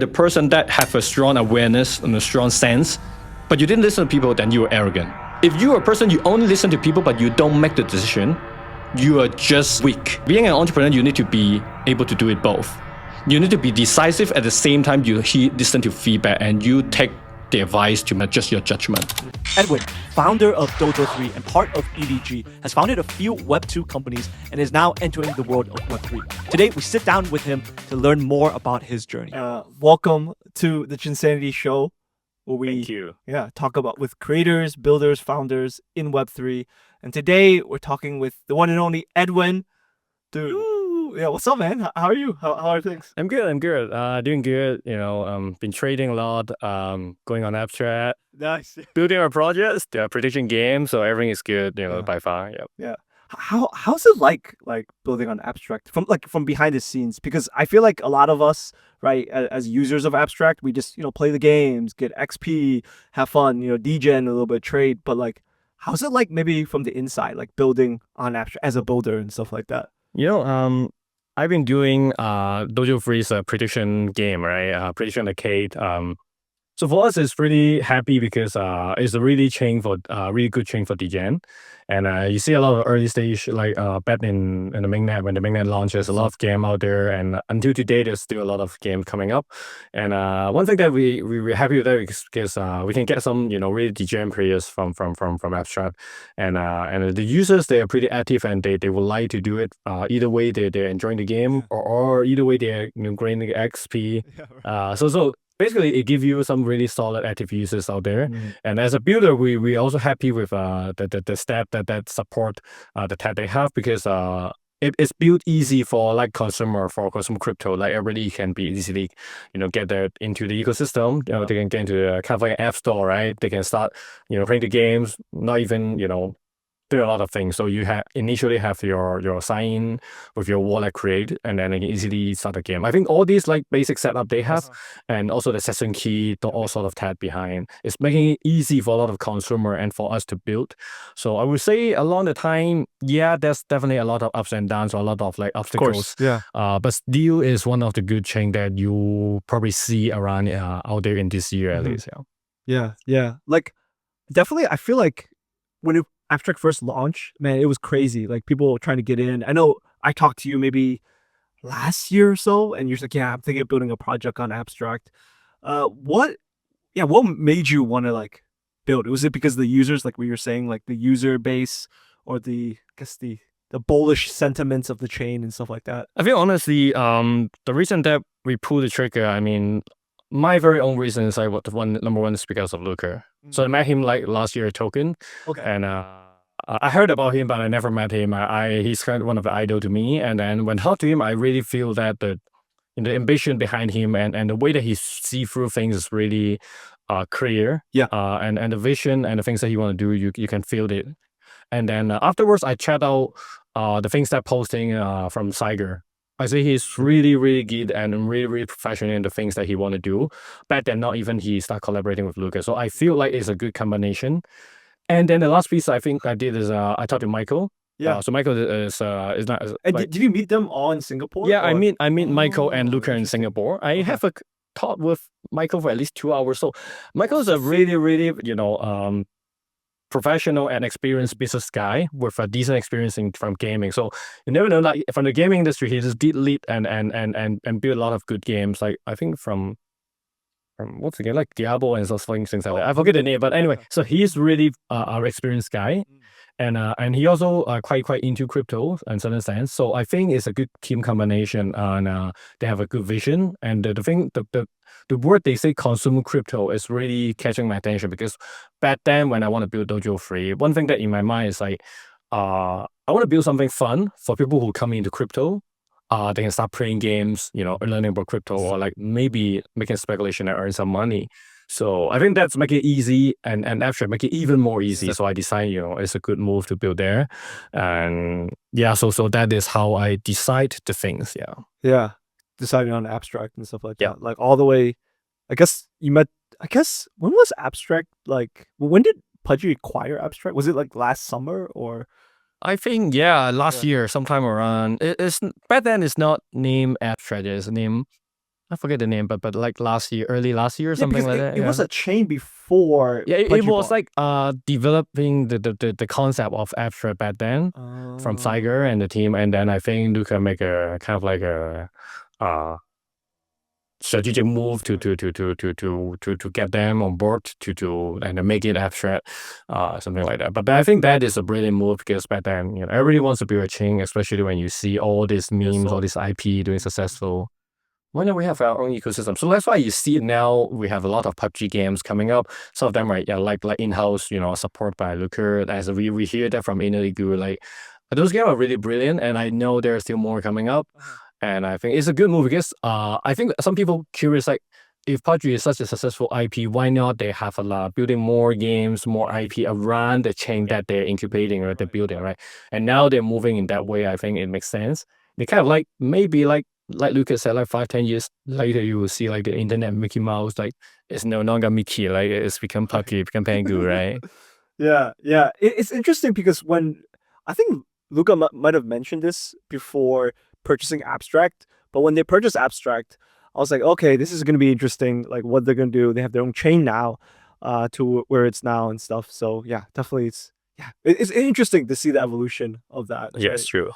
The person that have a strong awareness and a strong sense, but you didn't listen to people, then you are arrogant. If you are a person, you only listen to people, but you don't make the decision, you are just weak. Being an entrepreneur, you need to be able to do it both. You need to be decisive at the same time you listen to feedback and you take the advice to adjust your judgment. Edwin, founder of DOJO3 and part of EDG, has founded a few Web2 companies and is now entering the world of Web3. Today, we sit down with him to learn more about his journey. Welcome to the Chinsanity show, where we talk about with creators, builders, founders in Web3. And today, we're talking with the one and only Edwin. Dude, what's up, man? How are you? How are things? I'm good. Doing good. Been trading a lot. Going on abstract. Nice. Building our projects, prediction games. So everything is good. By far. Yeah. How's it like building on abstract from behind the scenes? Because I feel like a lot of us, right, as users of abstract, we just play the games, get XP, have fun, degen a little bit, trade. But like, how's it like maybe from the inside, like building on abstract as a builder and stuff like that? I've been doing DOJO3's prediction game, right? Prediction arcade. So for us, it's pretty happy because it's a really good chain for degen. And you see a lot of early stage, like back in the mainnet, when the mainnet launches, a lot of game out there. And until today, there's still a lot of game coming up. And one thing that we're happy with that is because we can get some, really degen players from abstract. And the users, they are pretty active and they would like to do it. Either way, they're enjoying the game or either way, they're grinding XP. So basically, it gives you some really solid active users out there. And as a builder, we also happy with the step that support the tech they have, because it's built easy for consumer crypto. Like everybody can be easily, get there into the ecosystem. They can get into the kind of like an app store, right? They can start, playing the games, not even, do a lot of things. So you initially have your sign with your wallet create, and then you can easily start the game. I think all these basic setup they have, and also the session key, all sort of tag behind, is making it easy for a lot of consumer and for us to build. So I would say along the time, there's definitely a lot of ups and downs, or a lot of obstacles. But still is one of the good chain that you probably see around out there in this year at least. Yeah. Like definitely, I feel like when abstract first launched, man, it was crazy. Like people trying to get in. I know I talked to you maybe last year or so, and you're like, I'm thinking of building a project on abstract. What made you want to build? Was it because the users, like we were saying, like the user base, or the bullish sentiments of the chain and stuff like that? I feel honestly, the reason that we pulled the trigger, I mean, my very own reason is number one is because of Luca. So I met him last year at Token. Okay. And I heard about him, but I never met him. He's kind of one of the idol to me. And then when I talk to him, I really feel that the ambition behind him and the way that he see through things is really clear. And the vision and the things that he want to do, you can feel it. And then afterwards, I checked out the things that posting from Saiger. I say he's really, really good and really, really professional in the things that he want to do. Back then, not even he start collaborating with Lucas. So I feel like it's a good combination. And then the last piece I think I did is I talked to Michael. So Michael is not. And did you meet them all in Singapore? Yeah, I meet Michael and Luca in Singapore. I have a talk with Michael for at least 2 hours. So Michael's a really, really professional and experienced business guy with a decent experience from gaming. So you never know, from the gaming industry, he just did lead and build a lot of good games. Like I think from what's the game, like Diablo and those things like that. I forget the name, but anyway, so he's really our experienced guy. And he also quite into crypto in certain sense. So I think it's a good team combination, and they have a good vision. And the word they say, consumer crypto, is really catching my attention, because back then when I want to build DOJO3, one thing that in my mind is I want to build something fun for people who come into crypto. They can start playing games, learning about crypto, or maybe making speculation and earn some money. So I think that's make it easy, and abstract make it even more easy. So I decided, it's a good move to build there. And so that is how I decide the things. Yeah. Deciding on abstract and stuff like that. Like all the way, I guess you met, when was abstract, when did Pudgy acquire abstract? Was it last summer or? I think, last year, sometime around, back then it's not named abstract, it's named I forget the name, but like early last year, something like that. It was a chain before. Yeah, it Pudgy was bought. like developing the concept of abstract back then from Tiger and the team, and then I think Luca make a kind of like a uh strategic move to get them on board to and make it abstract, something like that. But I think that is a brilliant move because back then, everybody wants to build a chain, especially when you see all these memes, all this IP doing successful. Why don't we have our own ecosystem? So that's why you see now we have a lot of PUBG games coming up. Some of them are like in-house, support by Looker. As we hear that from Ineligu, like those games are really brilliant, and I know there are still more coming up. And I think it's a good move because I think some people curious like if Pudgy is such a successful IP, why not they have a lot building more games, more IP around the chain that they're incubating or they're building, right? And now they're moving in that way. I think it makes sense. They kind of like maybe like Lucas said, like 5-10 years later, you will see like the internet Mickey Mouse, like it's no longer Mickey, like it's become Pucky, become Pengu, right? Yeah. It's interesting because when I think Luca might have mentioned this before purchasing Abstract, but when they purchased Abstract, I was like, okay, this is going to be interesting. Like what they're going to do. They have their own chain now, to where it's now and stuff. So yeah, definitely, it's interesting to see the evolution of that. Yes, right? true.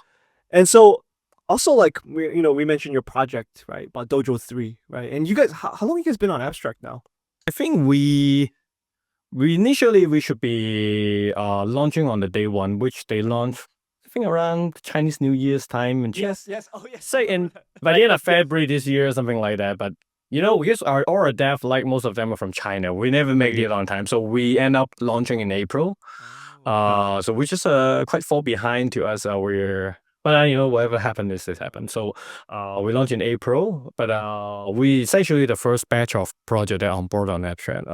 And so also like we mentioned your project, right, about DOJO3, right? And you guys, how long you guys been on Abstract now? I think we initially we should be launching on the day one, which they launched I think around Chinese New Year's time and Yes. Oh yes. say in by the end of February this year, something like that. But because our dev, like most of them are from China, we never make it on time, so we end up launching in April. So we're just quite fall behind to us. But whatever happened is this happened. So we launched in April, but we essentially the first batch of project that are on board on Abstract.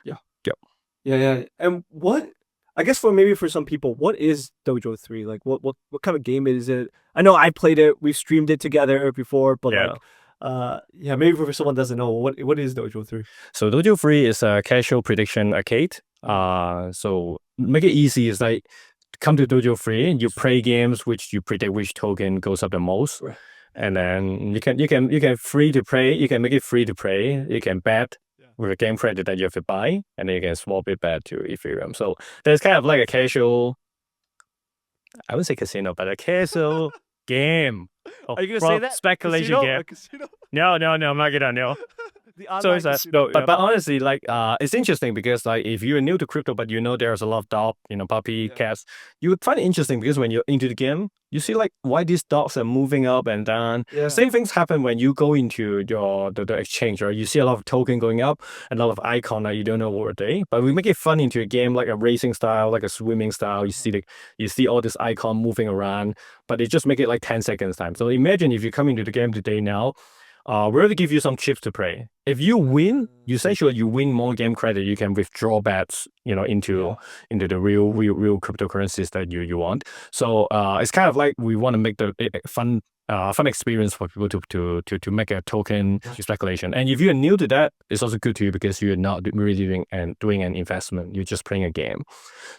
Yeah. And what, I guess for some people, what is DOJO3? Like what kind of game is it? I know I played it, we've streamed it together before, but maybe for someone who doesn't know, what is DOJO3? So DOJO3 is a casual prediction arcade. So make it easy. It's like come to DOJO3 and you play games which you predict which token goes up the most. Right. And then you can free to play. You can make it free to play. You can bet with a game credit that you have to buy, and then you can swap it back to Ethereum. So there's kind of like a casual, I wouldn't say casino, but a casual game. Are you gonna say that? Speculation Casino? game. A casino? No, I'm not gonna know. The So online it's casino, but honestly, like it's interesting because like if you're new to crypto, but there's a lot of dog, puppy, cats, you would find it interesting because when you're into the game, you see like why these dogs are moving up and down. Yeah. Same things happen when you go into the exchange, right? You see a lot of token going up and a lot of icon that you don't know what they. But we make it fun into a game like a racing style, like a swimming style. You see all this icon moving around, but they just make it like 10 seconds time. So imagine if you come into the game today now. We're going to give you some chips to play. If you win, you win more game credit. You can withdraw bets, into the real cryptocurrencies that you want. So it's kind of like we want to make the fun experience for people to make a token speculation. And if you're new to that, it's also good to you because you're not really doing an investment. You're just playing a game.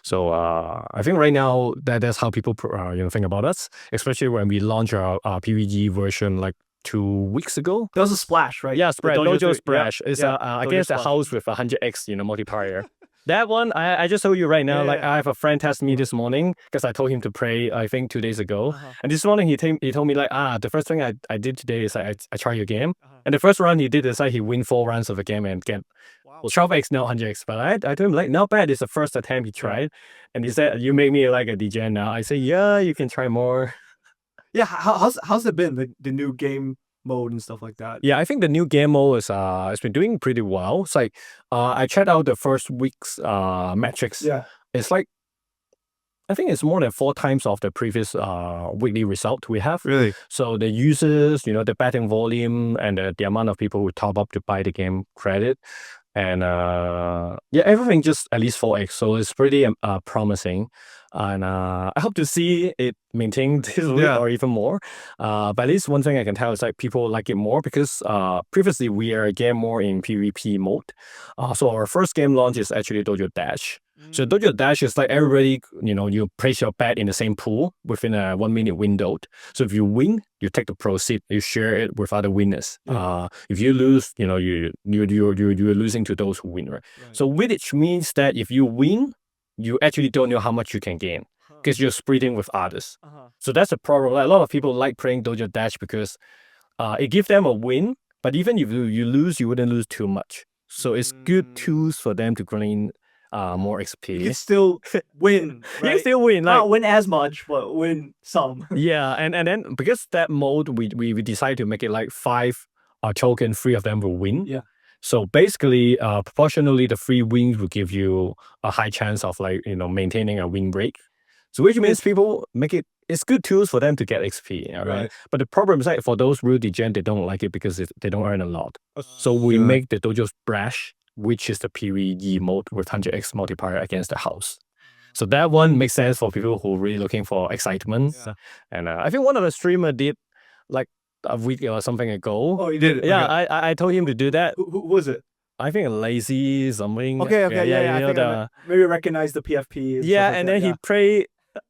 So I think right now that's how people think about us, especially when we launch our PVG version like 2 weeks ago. That was a splash, right? Yeah, Splash. DOJO Splash. It's against the Splash. house with 100x, multiplier. That one, I just told you right now, I have a friend test me this morning because I told him to play, I think 2 days ago. And this morning he told me like, the first thing I did today is I try your game. And the first round he did is like he win 4 rounds of a game and get 12x, not 100x. But I told him like, not bad. It's the first attempt he tried. And he said, you make me like a DJ now. I say, yeah, you can try more. Yeah, how's it been, the new game mode and stuff like that? Yeah, I think the new game mode is it's been doing pretty well. It's like I checked out the first week's metrics. Yeah. It's like I think it's more than 4 times of the previous weekly result we have. Really? So the users, the betting volume and the amount of people who top up to buy the game credit. And everything just at least 4x. So it's pretty promising. And I hope to see it maintain this week or even more. But at least one thing I can tell is like people like it more because previously we are a game more in PvP mode. So our first game launch is actually Dojo Dash. So Dojo Dash is like everybody, you place your bet in the same pool within a 1 minute window. So if you win, you take the proceed, you share it with other winners. If you lose, you're losing to those who win, right? So which means that if you win, you actually don't know how much you can gain because you're splitting with others. So that's a problem. Like, a lot of people like playing Dojo Dash because it gives them a win, but even if you lose, you wouldn't lose too much. So it's good tools for them to gain more XP. You can still win, right? You can still win. Like, not win as much, but win some. Yeah, and then because that mode, we decided to make it like 5 token, 3 of them will win. Yeah. So basically, proportionally, the 3 wins will give you a high chance of maintaining a win rate. So which means people it's good tools for them to get XP, right? But the problem is like for those real degen, they don't like it because they don't earn a lot. So we make the Dojo Splash, which is the PvE mode with 100x multiplier against the house. So that one makes sense for people who are really looking for excitement. And I think one of the streamer did like a week or something ago. Oh, he did it? Yeah, okay. I told him to do that. Who was it? I think Lazy something. Okay, I think I maybe recognize the PFP. And then he played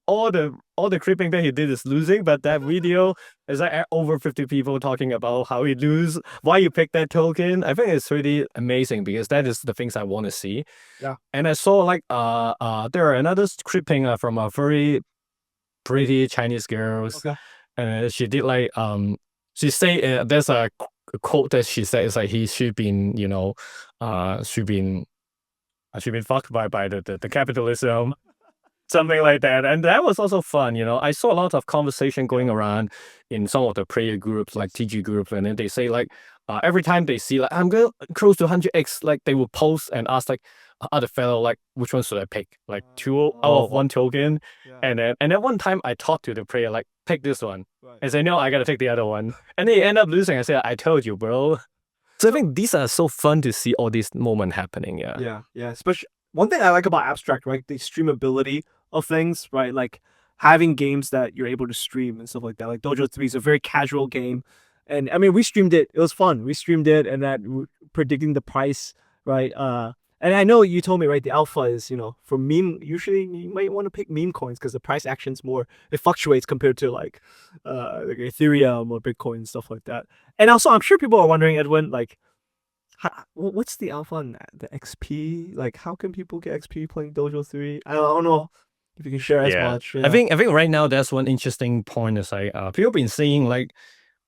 all the creeping that he did is losing, but that video is like over 50 people talking about how he lose, why you pick that token. I think it's really amazing because that is the things I want to see. Yeah. And I saw like there are another creeping from a very pretty Chinese girls. Okay. She did like she say there's a quote that she said is like she been fucked by the capitalism. Something like that. And that was also fun, I saw a lot of conversation going around in some of the prayer groups, like TG groups, and then they say like, every time they see like, I'm going close to 100x, like they will post and ask like other fellow, like, which one should I pick? Like 2 out of 1 token. And then one time I talked to the prayer, like, pick this one. And say, no, I gotta take the other one. And they end up losing. I said, I told you, bro. So I think these are so fun to see all these moments happening. Yeah. Especially one thing I like about Abstract, right? The streamability of things, right? Like having games that you're able to stream and stuff like that. Like DOJO3 is a very casual game. And I mean, we streamed it. It was fun. We streamed it and that predicting the price, right? And I know you told me, right, the alpha is, for meme, usually you might want to pick meme coins because the price action's it fluctuates compared to like Ethereum or Bitcoin and stuff like that. And also, I'm sure people are wondering, Edwin, like, what's the alpha on the XP? Like, how can people get XP playing DOJO3? I don't know if you can share as much. I think right now that's one interesting point is like people been seeing like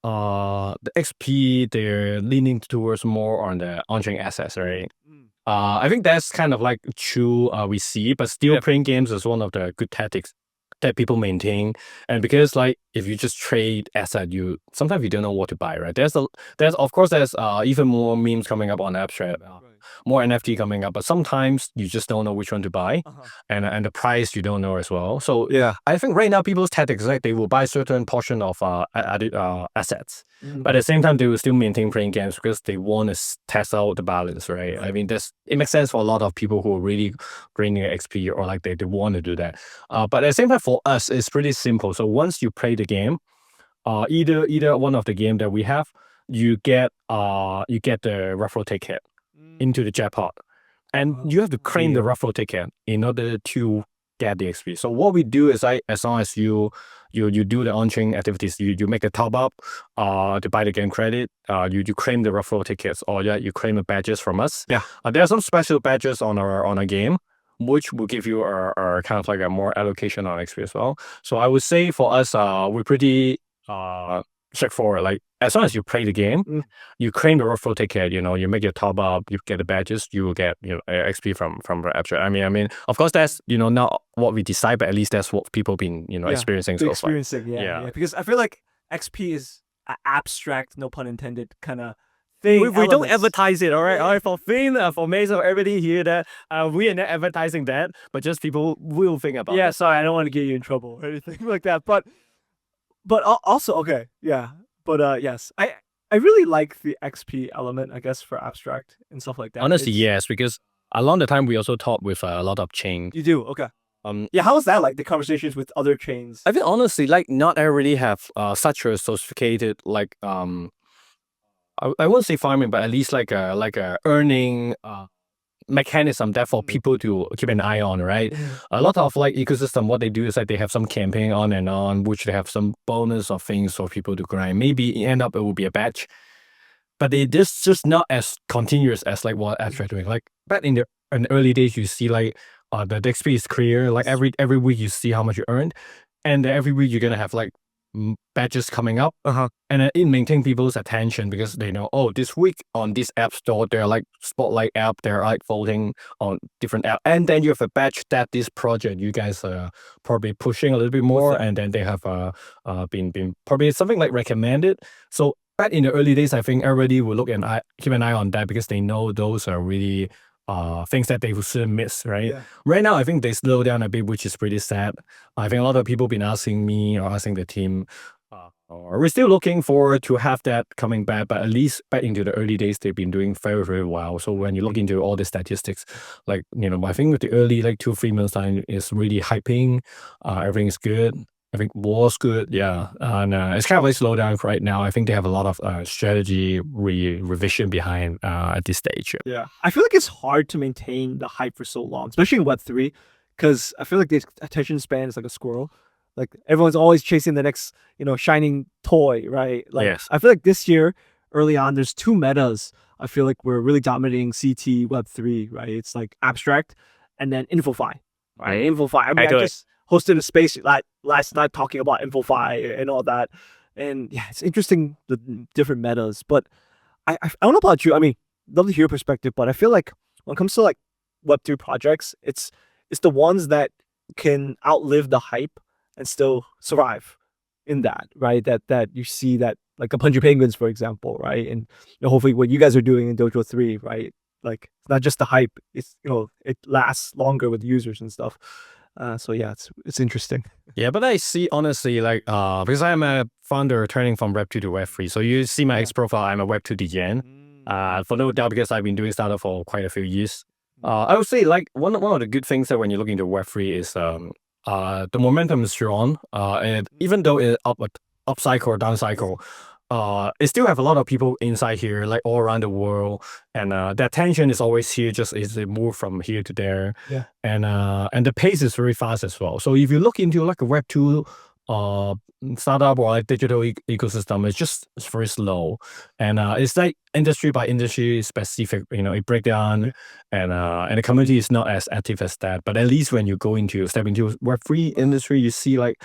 the XP they're leaning towards more on the on-chain assets, right? I think that's kind of like true we see, but still playing games is one of the good tactics that people maintain. And because like if you just trade asset, sometimes you don't know what to buy, right? There's of course even more memes coming up on Abstract, more NFT coming up, but sometimes you just don't know which one to buy, and the price you don't know as well. So I think right now people's tactics like they will buy certain portion of assets, but at the same time they will still maintain playing games because they want to test out the balance, right? I mean, it makes sense for a lot of people who are really gaining XP or like they want to do that. But at the same time for us, it's pretty simple. So once you play the game, either one of the game that we have, you get the raffle ticket into the jackpot, and you have to claim the raffle ticket in order to get the XP. So what we do is as long as you do the on-chain activities, you make a top up to buy the game credit, you claim the raffle tickets, or you claim the badges from us. There are some special badges on our game which will give you a kind of like a more allocation on XP as well. So I would say for us, we're pretty straightforward. Like as long as you play the game, you claim the raffle ticket, you make your top up, you get the badges, you will get XP from the Abstract. I mean, of course that's not what we decide, but at least that's what people been experiencing so far. Yeah, because I feel like XP is an abstract, no pun intended, kind of thing. We don't advertise it, all right? For Finn, for Mason, everybody here that we are not advertising that, but just people will think about it. Yeah, sorry, I don't want to get you in trouble or anything like that. But also, okay, yeah. But yes, I really like the XP element, I guess, for Abstract and stuff like that. Honestly, yes, because along the time we also talk with a lot of chain. You do, okay. Yeah, how is that like the conversations with other chains? I think honestly, like not everybody have such a sophisticated like I won't say farming, but at least like a earning mechanism that for people to keep an eye on, right? A lot of like ecosystem, what they do is like they have some campaign on and on, which they have some bonus of things for people to grind. Maybe end up it will be a batch, but they just not as continuous as like what Abstract doing. Like back in the early days, you see like the XP is clear. Like every week you see how much you earned, and every week you're gonna have like badges coming up, and it maintains people's attention because they know, oh, this week on this app store they're like spotlight app, they're like voting on different app, and then you have a badge that this project you guys are probably pushing a little bit more, and then they have been probably something like recommended. So back in the early days, I think everybody will look and keep an eye on that because they know those are really things that they shouldn't miss, right? Right now, I think they slow down a bit, which is pretty sad. I think a lot of people been asking me or asking the team, or we're still looking forward to have that coming back, but at least back into the early days, they've been doing very, very well. So when you look into all the statistics, like, I think with the early, like 2-3 months time is really hyping, everything is good. I think was good, yeah. And it's kind of like slow down right now. I think they have a lot of strategy revision behind at this stage. Yeah. I feel like it's hard to maintain the hype for so long, especially in Web3, because I feel like the attention span is like a squirrel. Like everyone's always chasing the next, shining toy, right? Like, yes. I feel like this year, early on, there's two metas. I feel like we're really dominating CT Web3, right? It's like Abstract and then InfoFi, right? InfoFi. I just hosted a space last night talking about InfoFi and all that. And yeah, it's interesting, the different metas. But I don't know about you. I mean, love to hear your perspective, but I feel like when it comes to like Web3 projects, it's the ones that can outlive the hype and still survive in that, right? That you see that, like a Pudgy Penguins, for example, right? And hopefully what you guys are doing in DOJO3, right? Like it's not just the hype, it's it lasts longer with users and stuff. So yeah, it's interesting. Yeah, but I see honestly like because I'm a founder turning from Web 2 to Web 3. So you see my X profile, I'm a Web 2 degen. For no doubt because I've been doing startup for quite a few years. I would say like one of the good things that when you look into Web 3 is the momentum is strong. And even though it's up cycle or down cycle, it still have a lot of people inside here, like all around the world, and the attention is always here, just is it move from here to there, and the pace is very fast as well. So if you look into like a Web 2 startup or like digital ecosystem, it's very slow, and it's like industry by industry specific, it break down, and the community is not as active as that. But at least when you step into Web 3 industry, you see like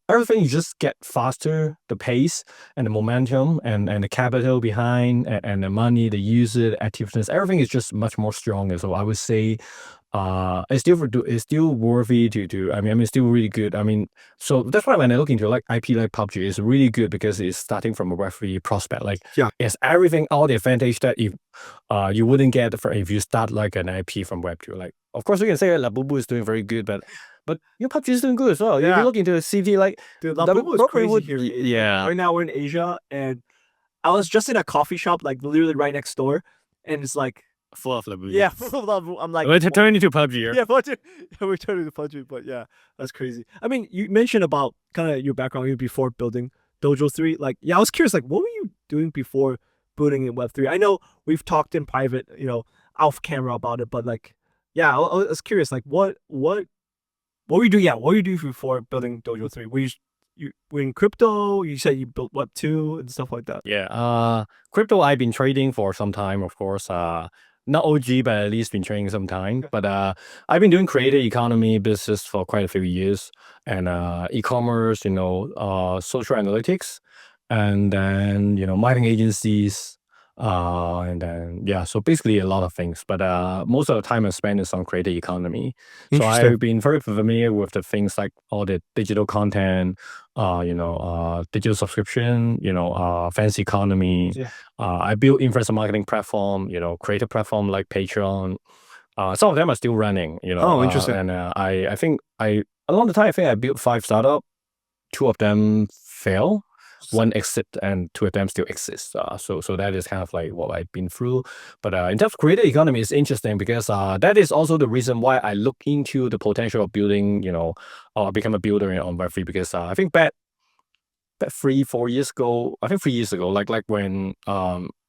everything you just get faster, the pace and the momentum and the capital behind and the money, the user, the activeness, everything is just much more stronger. So I would say it's still worthy to do. I mean, it's still really good. I mean, so that's why when I look into like IP like PUBG, it's really good because it's starting from a Web3 prospect. Like, it's everything, all the advantage that if you wouldn't get if you start like an IP from Web2. Like, of course, we can say Labubu is doing very good, but PUBG is doing good as well. If you look into the city, like, dude, Labubu is crazy here. Yeah. Right now we're in Asia, and I was just in a coffee shop, like literally right next door, and it's like full of Labubu. Yeah, full of Labubu. I'm like, we're turning into PUBG here. Yeah, we're turning to PUBG, but yeah, that's crazy. I mean, you mentioned about kind of your background before building DOJO3. Like, yeah, I was curious, like, what were you doing before building in Web3? I know we've talked in private, off camera about it, but like, yeah, I was curious, like, what were you doing? Yeah, what were you doing before building DOJO3? Were you were in crypto? You said you built Web2 and stuff like that. Yeah, crypto I've been trading for some time, of course. Not OG, but at least been trading some time. But I've been doing creator economy business for quite a few years, and e-commerce, social analytics, and then marketing agencies, and then so basically a lot of things. But most of the time I spend is on creator economy. So I've been very familiar with the things like all the digital content, digital subscription, fancy economy. I built influencer marketing platform, creator platform like Patreon. Some of them are still running, Oh, interesting. And I think along the time I think I built 5 startups. 2 of them fail. 1 exit and 2 of them still exist. So that is kind of like what I've been through. But in terms of creator economy, it's interesting because that is also the reason why I look into the potential of building, or become a builder on Web3, because I think back 3-4 years ago, I think 3 years ago, like when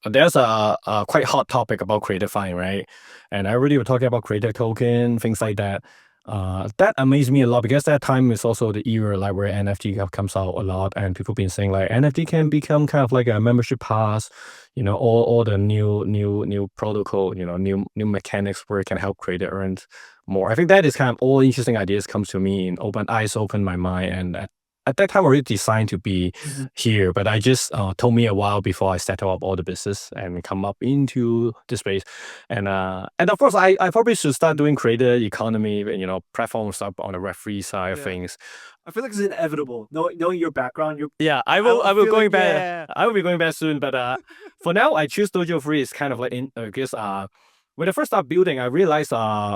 there's a quite hot topic about creator fine, right? And I already were talking about creator token, things like that. That amazed me a lot because that time is also the era like where NFT comes out a lot, and people been saying like NFT can become kind of like a membership pass, all the new protocol, new mechanics where it can help creator earn more. I think that is kind of all interesting ideas comes to me and open my mind. And at that time, I already designed to be here, but I just told me a while before I set up all the business and come up into the space. And of course, I probably should start doing creator economy, platforms up on the Web3 side of things. I feel like it's inevitable. Knowing your background, I will going like, back. yeah. I will be going back soon, but for now, I choose DOJO3 is kind of like because when I first start building, I realized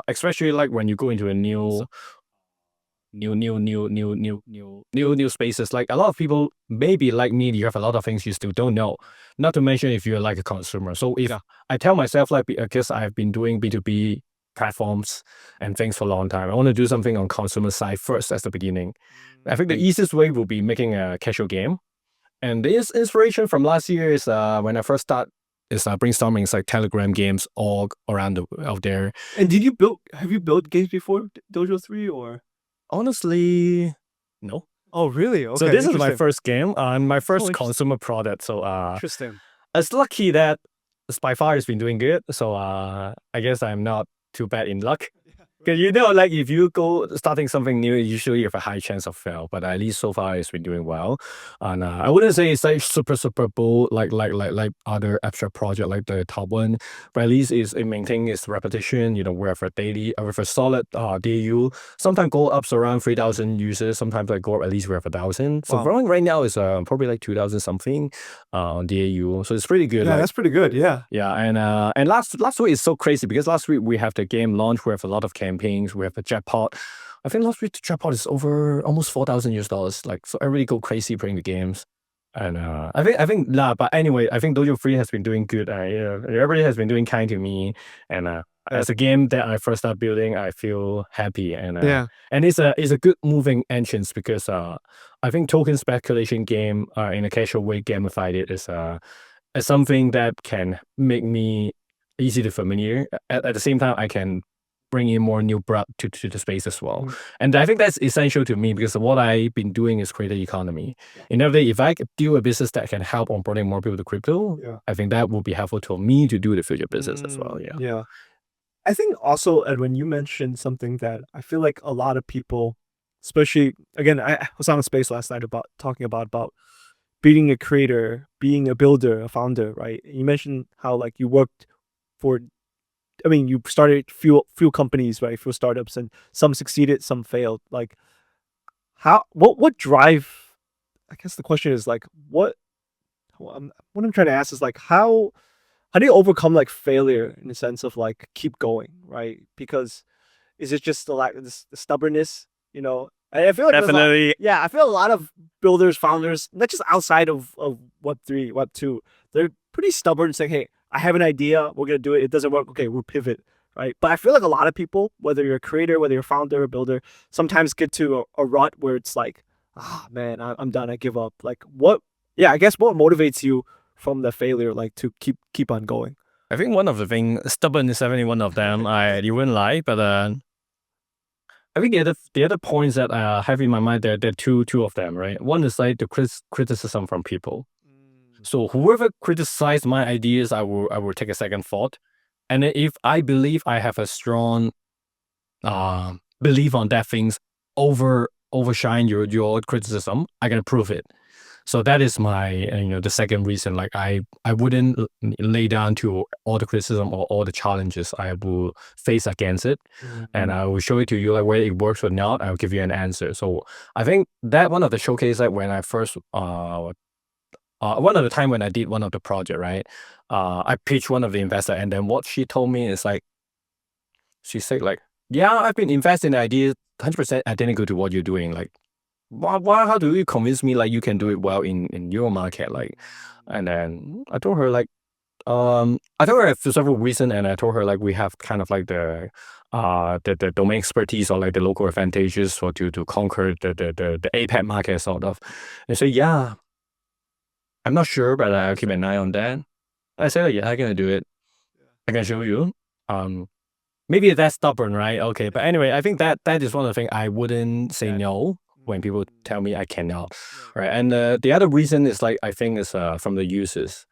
especially like when you go into a new spaces, like a lot of people maybe like me, you have a lot of things you still don't know, not to mention if you're like a consumer. So if I tell myself like because I've been doing B2B platforms and things for a long time, I want to do something on consumer side first as the beginning. I think the easiest way will be making a casual game. And this inspiration from last year is when I first start is brainstorming. It's like Telegram games all around out there. And have you built games before DOJO3 or? Honestly, no. Oh, really? Okay. So this is my first game and my first consumer product. So interesting. It's lucky that by far it's been doing good. So I guess I'm not too bad in luck. Because like if you go starting something new, usually you have a high chance of fail. But at least so far it's been doing well. And I wouldn't say it's like super bold like other abstract project like the top one. But at least it maintaining its repetition. We have a solid DAU. Sometimes go up around 3,000 users. Sometimes like go up at least we have 1,000. So growing right now is probably like 2,000 something DAU. So it's pretty good. Yeah, that's pretty good. Yeah. Yeah, and last week is so crazy because last week we have the game launch. We have a lot of campaigns. We have a jackpot. I think last week the jackpot is over almost $4,000. Like, so everybody go crazy playing the games. And but anyway, I think DOJO3 has been doing good. Everybody has been doing kind to me. And as a game that I first started building, I feel happy. And and it's a good moving entrance because I think token speculation game in a casual way gamified it is something that can make me easy to familiar. At the same time, I can bring in more new blood to the space as well. And I think that's essential to me because what I've been doing is create an economy. Inevitably, if I do a business that can help on bringing more people to crypto, I think that will be helpful to me to do the future business as well. Yeah. I think also, Edwin, you mentioned something that I feel like a lot of people, especially, again, I was on a space last night talking about being a creator, being a builder, a founder, right? You mentioned how like you worked you started few companies, right? Few startups, and some succeeded, some failed. Like, what drive? I guess the question is like, what I'm trying to ask is like, how do you overcome like failure in the sense of like keep going, right? Because is it just the stubbornness, I feel like definitely. I feel a lot of builders, founders, not just outside of Web3, Web2, they're pretty stubborn, saying, hey, I have an idea, we're going to do it. It doesn't work. Okay, we'll pivot, right? But I feel like a lot of people, whether you're a creator, whether you're a founder or builder, sometimes get to a rut where it's like, man, I'm done. I give up. Like I guess what motivates you from the failure, like to keep on going? I think one of the things, stubborn is definitely one of them. You wouldn't lie, but I think the other points that I have in my mind, there are two of them, right? One is like the criticism from people. So whoever criticized my ideas, I will take a second thought. And then if I believe I have a strong belief on that things overshine your criticism, I can prove it. So that is my the second reason. Like I wouldn't lay down to all the criticism or all the challenges. I will face against it, and I will show it to you like whether it works or not. I'll give you an answer. So I think that one of the showcase like when I first one of the time when I did one of the project, right? I pitched one of the investor, and then what she told me is like, she said like, yeah, I've been investing in ideas 100% identical to what you're doing. Like, how do you convince me like you can do it well in your market? Like, and then I told her like, I told her for several reasons, and I told her like we have kind of like the domain expertise or like the local advantages for to conquer the APAC market sort of. And so yeah. I'm not sure, but I'll keep an eye on that. I say, like, yeah, I can do it. I can show you. Maybe that's stubborn, right? Okay, but anyway, I think that is one of the things I wouldn't say no when people tell me I cannot, right? And the other reason is like I think is from the users.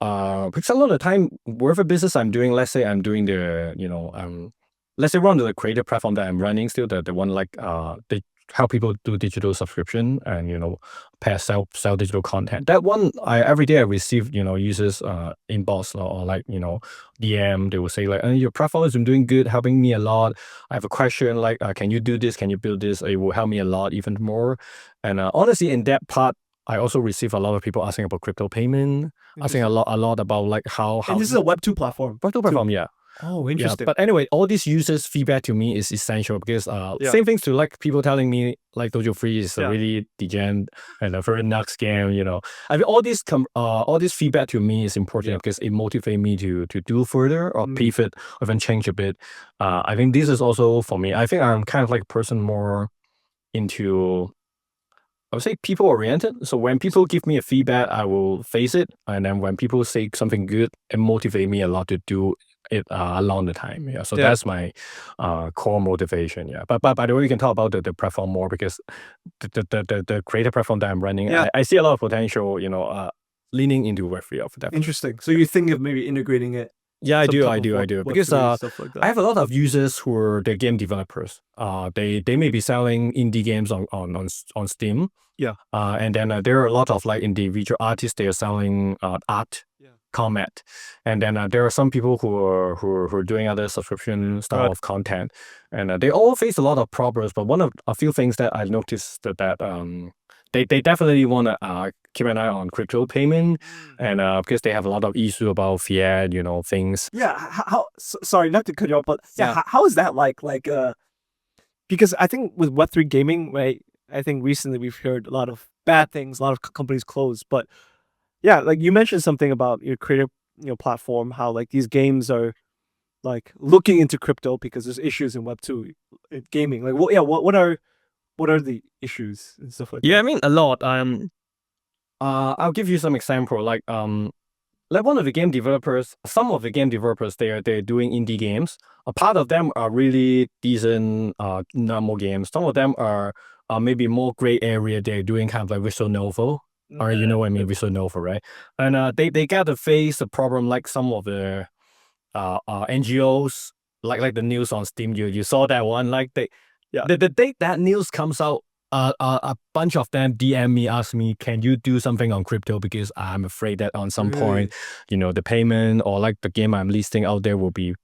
Because a lot of the time, whatever business I'm doing, let's say I'm doing the, let's say one of the creative platform that I'm running still, the one like they help people do digital subscription and sell digital content. That one every day I receive users inbox or like DM. They will say like, your platform has been doing good, helping me a lot. I have a question like, can you do this? Can you build this? It will help me a lot even more. And honestly, in that part, I also receive a lot of people asking about crypto payment, asking a lot about like how. And this is a Web2 platform. Web2 platform, yeah. Oh, interesting. Yeah, but anyway, all these users' feedback to me is essential because same things to like people telling me like DOJO3 is a really degen and a very nut scam. I mean, all this feedback to me is important because it motivates me to do further or pivot or even change a bit. I think this is also for me. I think I'm kind of like a person more into, I would say, people oriented. So when people give me a feedback, I will face it, and then when people say something good, it motivates me a lot to do it along the time. Yeah, so that's my core motivation. Yeah, but by the way, we can talk about the platform more because the creative platform that I'm running, I see a lot of potential. Leaning into Web3 of that. Interesting. So you think of maybe integrating it? Yeah, I do. Because stuff like that. I have a lot of users who are the game developers. They may be selling indie games on Steam. Yeah. And then there are a lot of like individual artists. They are selling art, comment, and then there are some people who are doing other subscription style of content, and they all face a lot of problems. But one of a few things that I noticed that they definitely want to keep an eye on crypto payment, and because they have a lot of issue about fiat, things. Yeah. Sorry, not to cut you off, but how is that like? Like, because I think with Web3 gaming, right? I think recently we've heard a lot of bad things, a lot of companies close. But yeah, like you mentioned something about your creative, platform, how like these games are like looking into crypto because there's issues in Web2 gaming. Like, what are the issues and stuff like that? Yeah, I mean a lot. I'll give you some example. Like one of the game developers, some of the game developers, they're doing indie games. A part of them are really decent normal games. Some of them are maybe more gray area. They're doing kind of like visual novel. Or you know what I mean, visual novel, right? And they got to face a problem like some of the NGOs, like the news on Steam. You saw that one, like the day that news comes out, a bunch of them DM me, ask me, can you do something on crypto? Because I'm afraid that on some point, the payment or like the game I'm listing out there will be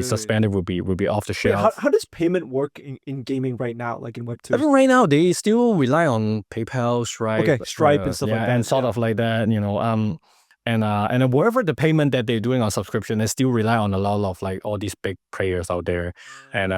suspended, will be off the shelf. Wait, how does payment work in gaming right now, like in Web2? I mean, right now they still rely on PayPal, Stripe, Stripe and stuff like that, and sort of like that, and whatever the payment that they're doing on subscription, they still rely on a lot of like all these big players out there, and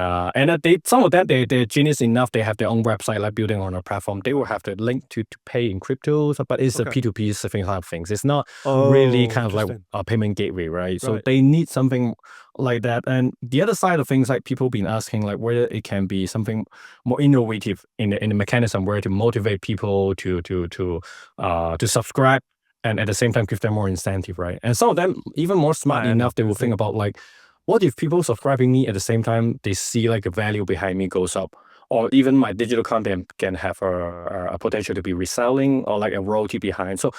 some of that they're genius enough. They have their own website, like building on a platform. They will have the link to pay in cryptos, but it's a P2P type of things. It's not really kind of like a payment gateway, right? So they need something like that. And the other side of things, like people been asking, like whether it can be something more innovative in the mechanism where to motivate people to subscribe. And at the same time, give them more incentive, right? And some of them, even more smart enough, they will think about like, what if people subscribing me at the same time, they see like the value behind me goes up, or even my digital content can have a potential to be reselling or like a royalty behind. So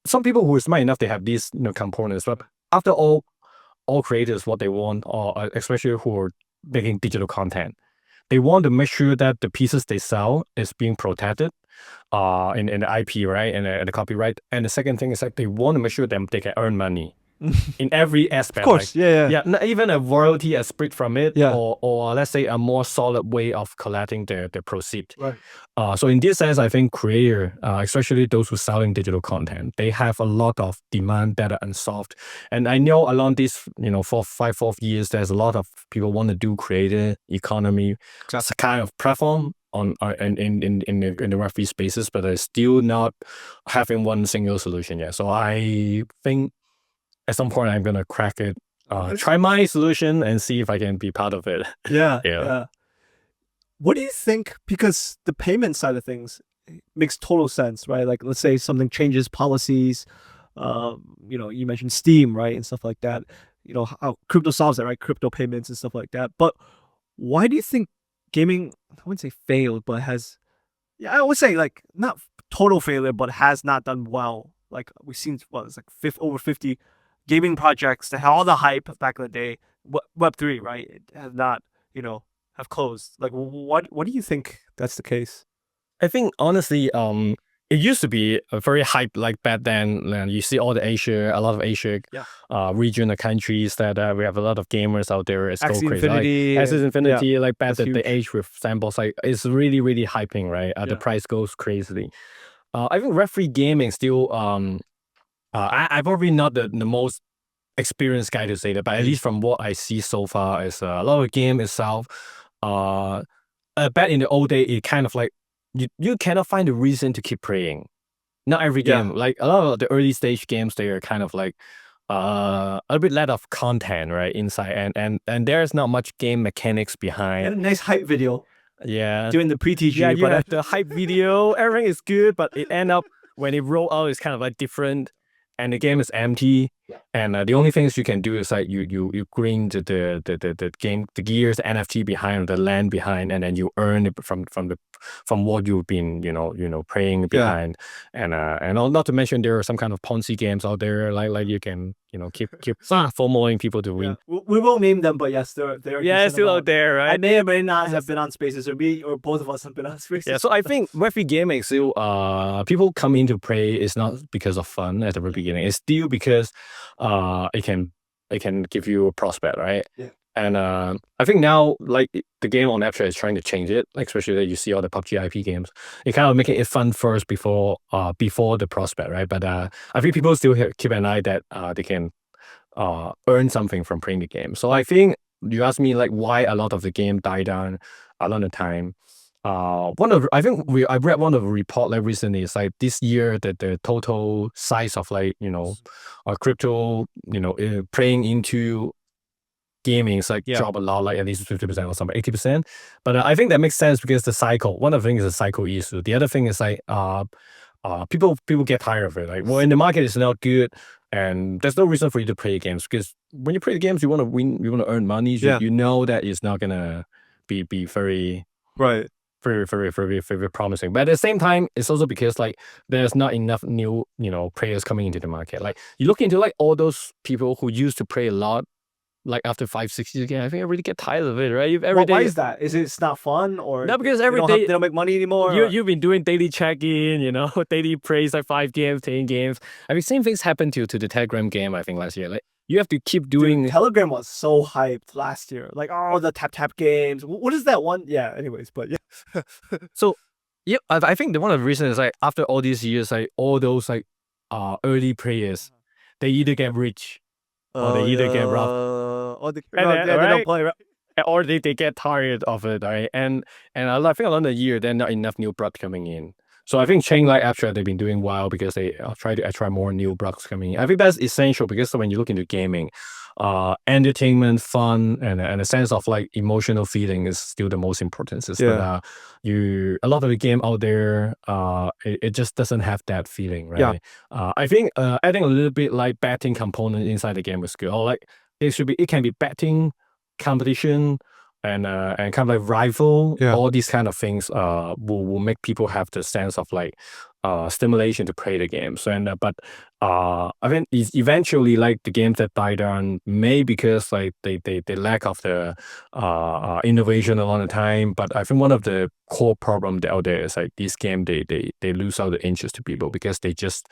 some people who are smart enough, they have these components. But after all creators, what they want, or especially who are making digital content, they want to make sure that the pieces they sell is being protected in the IP, right, and the copyright. And the second thing is like they want to make sure that they can earn money in every aspect. Of course, like, not even a royalty as split from it, or let's say a more solid way of collecting the proceed. Right. So in this sense, I think creator, especially those who are selling digital content, they have a lot of demand that are unsolved. And I know along these 4 years, there's a lot of people want to do creator economy kind of platform on in the Web3 spaces, but they're still not having one single solution yet. So I think at some point I'm gonna crack it, try my solution and see if I can be part of it. Yeah. What do you think? Because the payment side of things makes total sense, right? Like let's say something changes policies, You mentioned Steam, right, and stuff like that. How crypto solves that, right? Crypto payments and stuff like that. But why do you think gaming, I wouldn't say failed, but yeah, I would say like not total failure, but has not done well. Like we've seen, it's like over 50 gaming projects that had all the hype back in the day. Web3, right? It has not, have closed. Like, what do you think that's the case? I think honestly, it used to be a very hype like back then. And you see all the a lot of Asia, region of countries that we have a lot of gamers out there. It's go crazy. Infinity, like, Axie Infinity, like back that's the age with sandbox, like it's really really hyping, right? The price goes crazy. I think referee gaming still. I'm probably not the most experienced guy to say that, but at least from what I see so far, is a lot of the game itself. Back in the old day, it kind of like you cannot find a reason to keep playing. Not every game, like a lot of the early stage games, they are kind of like a bit lack of content, right, inside, and there's not much game mechanics behind. And a nice hype video. Yeah, doing the pre-TG. Yeah, you have the hype video. Everything is good, but it end up when it roll out, it's kind of like different, and the game is empty. And the only things you can do is like you green the game, the gears, the NFT behind, the land behind, and then you earn it from what you've been playing behind. And not to mention there are some kind of Ponzi games out there like you can keep FOMOing people to win. We won't name them, but yes, they're still out there, right? I may or may not have been on Spaces, or me or both of us have been on Spaces. Yeah, so I think Web3 gaming still people come into play is not because of fun at the very beginning. It's still because it can give you a prospect, right? Yeah. And I think now, like, the game on Apple is trying to change it, like, especially that you see all the Pudgy IP games. It kind of making it fun first before the prospect, right? But I think people still keep an eye that they can earn something from playing the game. So I think you ask me like why a lot of the game died down a lot of time. I read one of the report like recently. It's like this year that the total size of like crypto playing into gaming is like drop a lot, like at least 50% or something, 80%. But I think that makes sense because the cycle. One of the things is a cycle issue. The other thing is like people get tired of it. Like, well, in the market is not good, and there's no reason for you to play games because when you play the games, you want to win, you want to earn money. You know that it's not gonna be very right. Very, very, very, very promising. But at the same time, it's also because like there's not enough new, players coming into the market. Like you look into like all those people who used to play a lot, like after 5-6 years again, I think I really get tired of it, right? Why is that? Is it's not fun or no? Because every day they don't make money anymore. You've been doing daily check-in, daily praise like 5 games, 10 games. I mean, same things happened to the Telegram game. I think last year, like. You have to keep doing. Dude, Telegram was so hyped last year. Like, the tap games. What is that one? Yeah. Anyways, but yeah. So, yeah, I think one of the reasons is like after all these years, like all those like early players, they either get rich or they either get robbed. Or they don't play, right? Or they get tired of it, right? And I think along the year, there's not enough new blood coming in. So I think chain like Abstract, they've been doing well because they try to attract more new blocks coming in. I think that's essential because when you look into gaming, entertainment, fun, and a sense of like emotional feeling is still the most important. But a lot of the game out there, it just doesn't have that feeling, right? I think adding a little bit like betting component inside the game is good. Or like it can be betting competition. And kind of like rival, all these kind of things will make people have the sense of like stimulation to play the game. So but I think eventually like the games that die down may because like they lack of the innovation along the time. But I think one of the core problems out there is like this game they lose out the interest to people because they just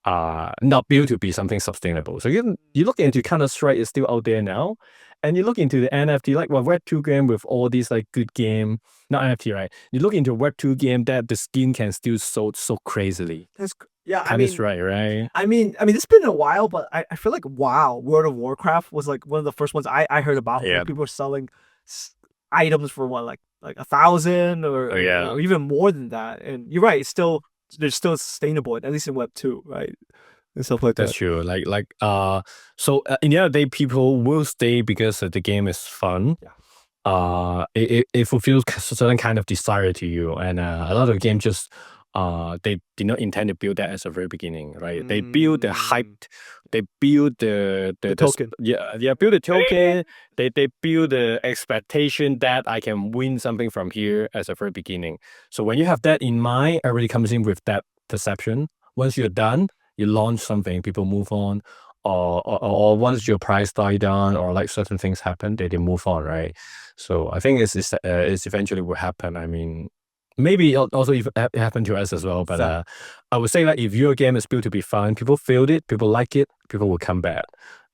not built to be something sustainable. So you look into Counter-Strike is still out there now. And you look into the NFT, like Web2 game with all these like good game, not NFT, right? You look into Web2 game that the skin can still sold so crazily. Right? I mean, it's been a while, but I feel like World of Warcraft was like one of the first ones I heard about. Yeah. People were selling items for what, like 1,000 or even more than that. And you're right, they're still sustainable, at least in Web2, right? And stuff like that. That's true. So in the other day, people will stay because the game is fun. Yeah. It fulfills a certain kind of desire to you, and a lot of games just they did not intend to build that as a very beginning, right? They build the hype, they build the token. build the token. They build the expectation that I can win something from here as a very beginning. So when you have that in mind, everybody comes in with that perception. Once you're done, you launch something, people move on. Or once your price die down or like certain things happen, they move on, right? So I think it's eventually will happen. I mean, maybe also if it happened to us as well. But I would say that if your game is built to be fun, people feel it, people like it, people will come back.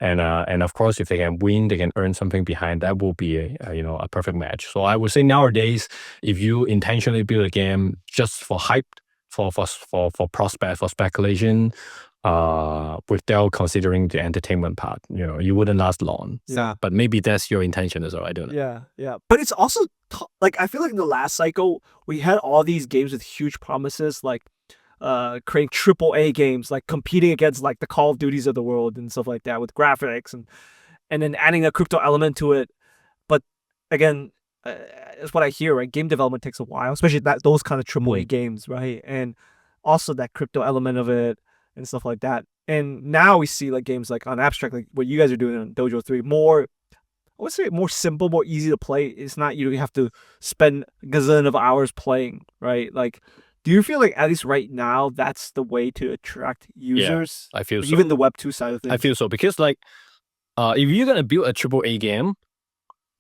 And of course, if they can win, they can earn something behind. That will be a perfect match. So I would say nowadays, if you intentionally build a game just for hype, for prospect, for speculation, without considering the entertainment part, you wouldn't last long. Yeah. But maybe that's your intention as well. I don't know. Yeah, yeah. But it's also like I feel like in the last cycle we had all these games with huge promises, like creating AAA games, like competing against like the Call of Duties of the world and stuff like that with graphics and then adding a crypto element to it. But again, that's what I hear, right? Game development takes a while, especially those kind of AAA games, right? And also that crypto element of it and stuff like that. And now we see like games like on Abstract, like what you guys are doing on DOJO3, more, I would say more simple, more easy to play. It's not you have to spend a gazillion of hours playing, right? Like, do you feel like at least right now that's the way to attract users? I feel so. Even the Web 2 side of things. I feel so because like, if you're gonna build a AAA game,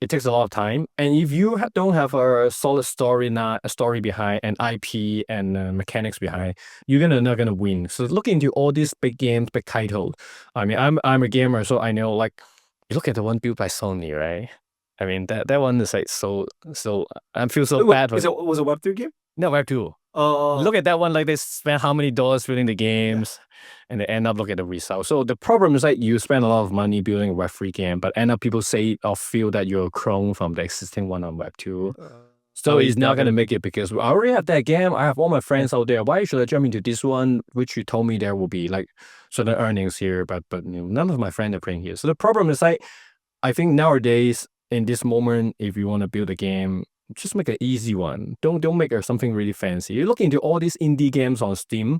it takes a lot of time, and if you don't have a solid story, not a story behind, and IP and mechanics behind, you're not gonna win. So look into all these big games, big titles. I mean, I'm a gamer, so I know. Like, you look at the one built by Sony, right? I mean, that one is like so. I feel so bad. Was it a Web 3 game? No, Web 2. Look at that one. Like, they spent how many dollars building the games, and they end up looking at the result. So the problem is that you spend a lot of money building a Web 3 game, but end up people say or feel that you're a clone from the existing one on Web 2. So it's not going to make it because I already have that game. I have all my friends out there. Why should I jump into this one, which you told me there will be like certain earnings here, but none of my friends are playing here. So the problem is like, I think nowadays in this moment, if you want to build a game, just make an easy one. Don't make something really fancy. You look into all these indie games on Steam.